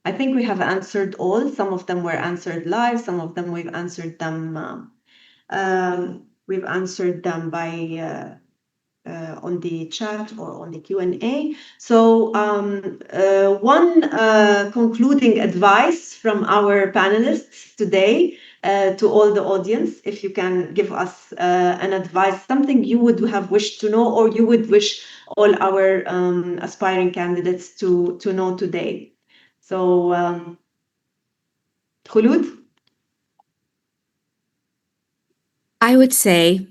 I think we have answered all. Some of them were answered live. Some of them we've answered them by on the chat or on the Q&A. So one concluding advice from our panelists today to all the audience, if you can give us an advice, something you would have wished to know, or you would wish all our aspiring candidates to know today. So, Khulud? I would say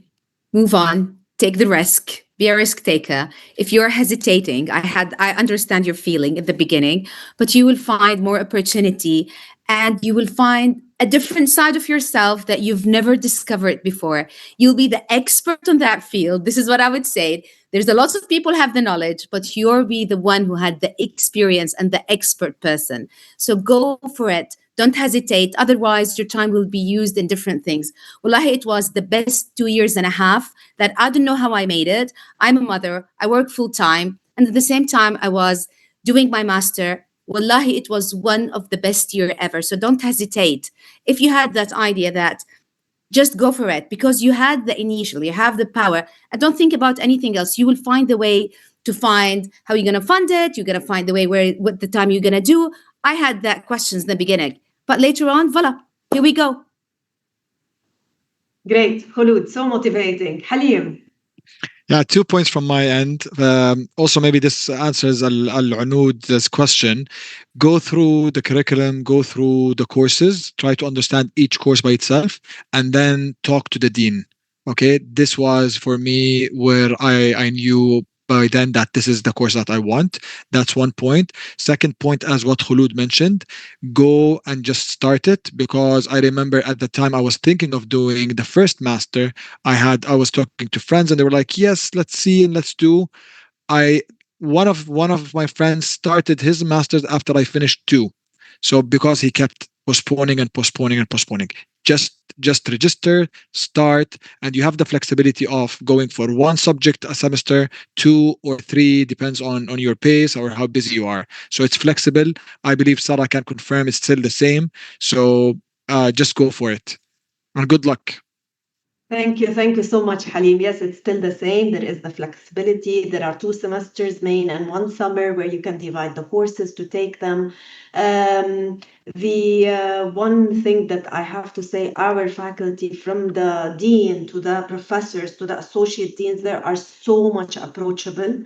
move on, take the risk, be a risk taker. If you're hesitating, I understand your feeling at the beginning, but you will find more opportunity, and you will find a different side of yourself that you've never discovered before. You'll be the expert on that field. This is what I would say. There's a lot of people have the knowledge, but you'll be the one who had the experience and the expert person. So go for it. Don't hesitate. Otherwise, your time will be used in different things. Wallahi, it was the best 2 years and a half that I don't know how I made it. I'm a mother. I work full time. And at the same time, I was doing my master. Wallahi, it was one of the best year ever. So don't hesitate. If you had that idea, that just go for it, because you had the initial, you have the power, and don't think about anything else. You will find the way to find how you're going to fund it. You're going to find the way what the time you're going to do. I had that questions in the beginning, but later on, voila, here we go. Great, Khulud, so motivating. Halim. Yeah, 2 points from my end. Also, maybe this answers Al-Anoud's question. Go through the curriculum, go through the courses, try to understand each course by itself, and then talk to the dean. Okay, this was for me where I knew by then that this is the course that I want. That's one point. Second point, as what Khulud mentioned, go and just start it, because I remember at the time I was thinking of doing the first master. I was talking to friends, and they were like, yes, let's see and let's do. I One of my friends started his masters after I finished two. So because he kept postponing and postponing and postponing. Just register, start, and you have the flexibility of going for one subject a semester, two or three, depends on your pace or how busy you are. So it's flexible. I believe Sarah can confirm it's still the same. So just go for it. And good luck. Thank you so much, Halim. Yes, it's still the same. There is the flexibility. There are 2 semesters, main and 1 summer, where you can divide the courses to take them. The one thing that I have to say, our faculty, from the dean to the professors to the associate deans, they are so much approachable.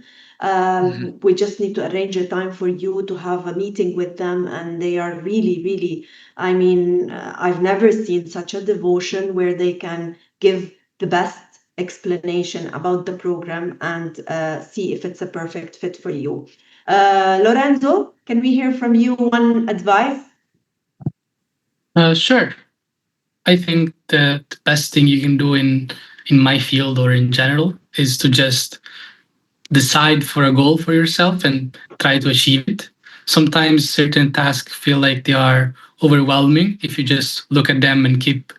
We just need to arrange a time for you to have a meeting with them, and they are really, really, I've never seen such a devotion where they can give the best explanation about the program and see if it's a perfect fit for you. Lorenzo, can we hear from you one advice? Sure. I think the best thing you can do in my field or in general is to just decide for a goal for yourself and try to achieve it. Sometimes certain tasks feel like they are overwhelming if you just look at them and keep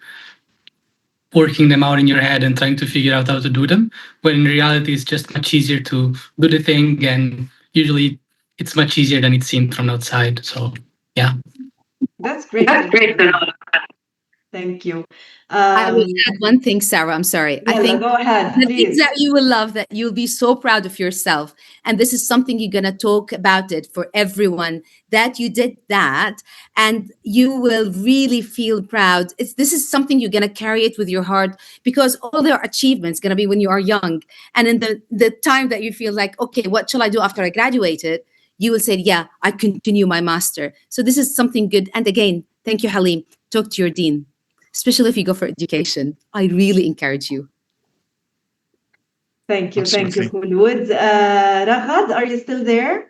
working them out in your head and trying to figure out how to do them. When in reality, it's just much easier to do the thing, and usually it's much easier than it seemed from outside. So, yeah. That's great. That's great to know. Thank you. I will add one thing, Sarah. I'm sorry. I Yalla, think go ahead, the things please. that you will love, that you'll be so proud of yourself. And this is something you're going to talk about it for everyone, that you did that, and you will really feel proud. This is something you're going to carry it with your heart, because all their achievements going to be when you are young. And in the time that you feel like, okay, what shall I do after I graduated? You will say, yeah, I continue my master. So this is something good. And again, thank you, Halim. Talk to your dean, especially if you go for education. I really encourage you. Thank you. Absolutely. Thank you, Khulud. Raghad, are you still there?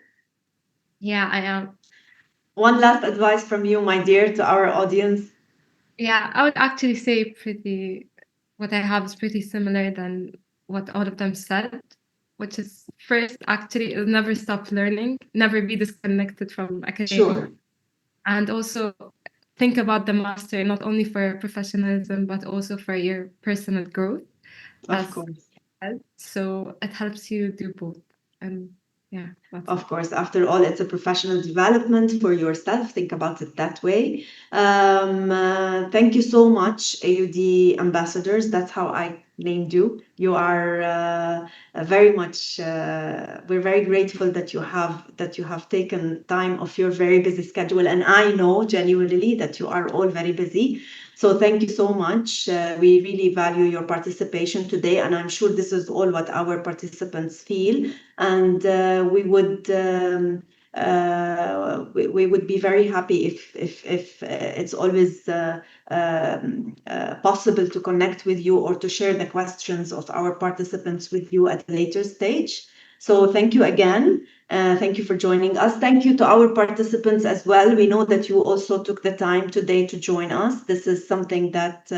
Yeah, I am. One last advice from you, my dear, to our audience. Yeah, I would actually say what I have is pretty similar than what all of them said, which is first, actually, never stop learning, never be disconnected from academia. Sure. And also think about the master not only for professionalism, but also for your personal growth. Of course. So it helps you do both. And yeah, that's Of course, after all, it's a professional development for yourself. Think about it that way. Thank you so much, AUD ambassadors. That's how I named you. You are very much. We're very grateful that you have taken time of your very busy schedule, and I know genuinely that you are all very busy. So thank you so much. We really value your participation today, and I'm sure this is all what our participants feel. And we would be very happy if it's always possible to connect with you or to share the questions of our participants with you at a later stage. So thank you again. Thank you for joining us. Thank you to our participants as well. We know that you also took the time today to join us. This is something that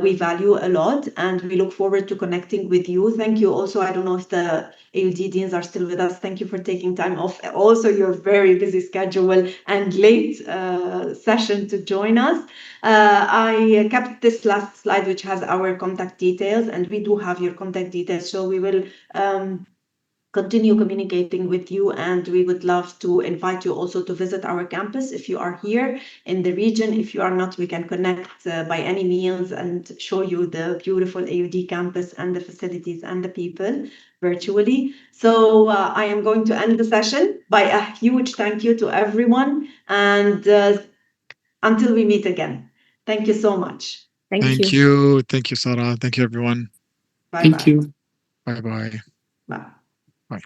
we value a lot, and we look forward to connecting with you. Thank you also. I don't know if the AUD deans are still with us. Thank you for taking time off also your very busy schedule and late session to join us. I kept this last slide, which has our contact details, and we do have your contact details. So we will continue communicating with you, and we would love to invite you also to visit our campus if you are here in the region. If you are not, we can connect by any means and show you the beautiful AUD campus and the facilities and the people virtually. So I am going to end the session by a huge thank you to everyone, and until we meet again. Thank you so much. Thank you. Thank you, Sarah. Thank you, everyone. Bye-bye. Thank you. Bye-bye. Bye. Bye.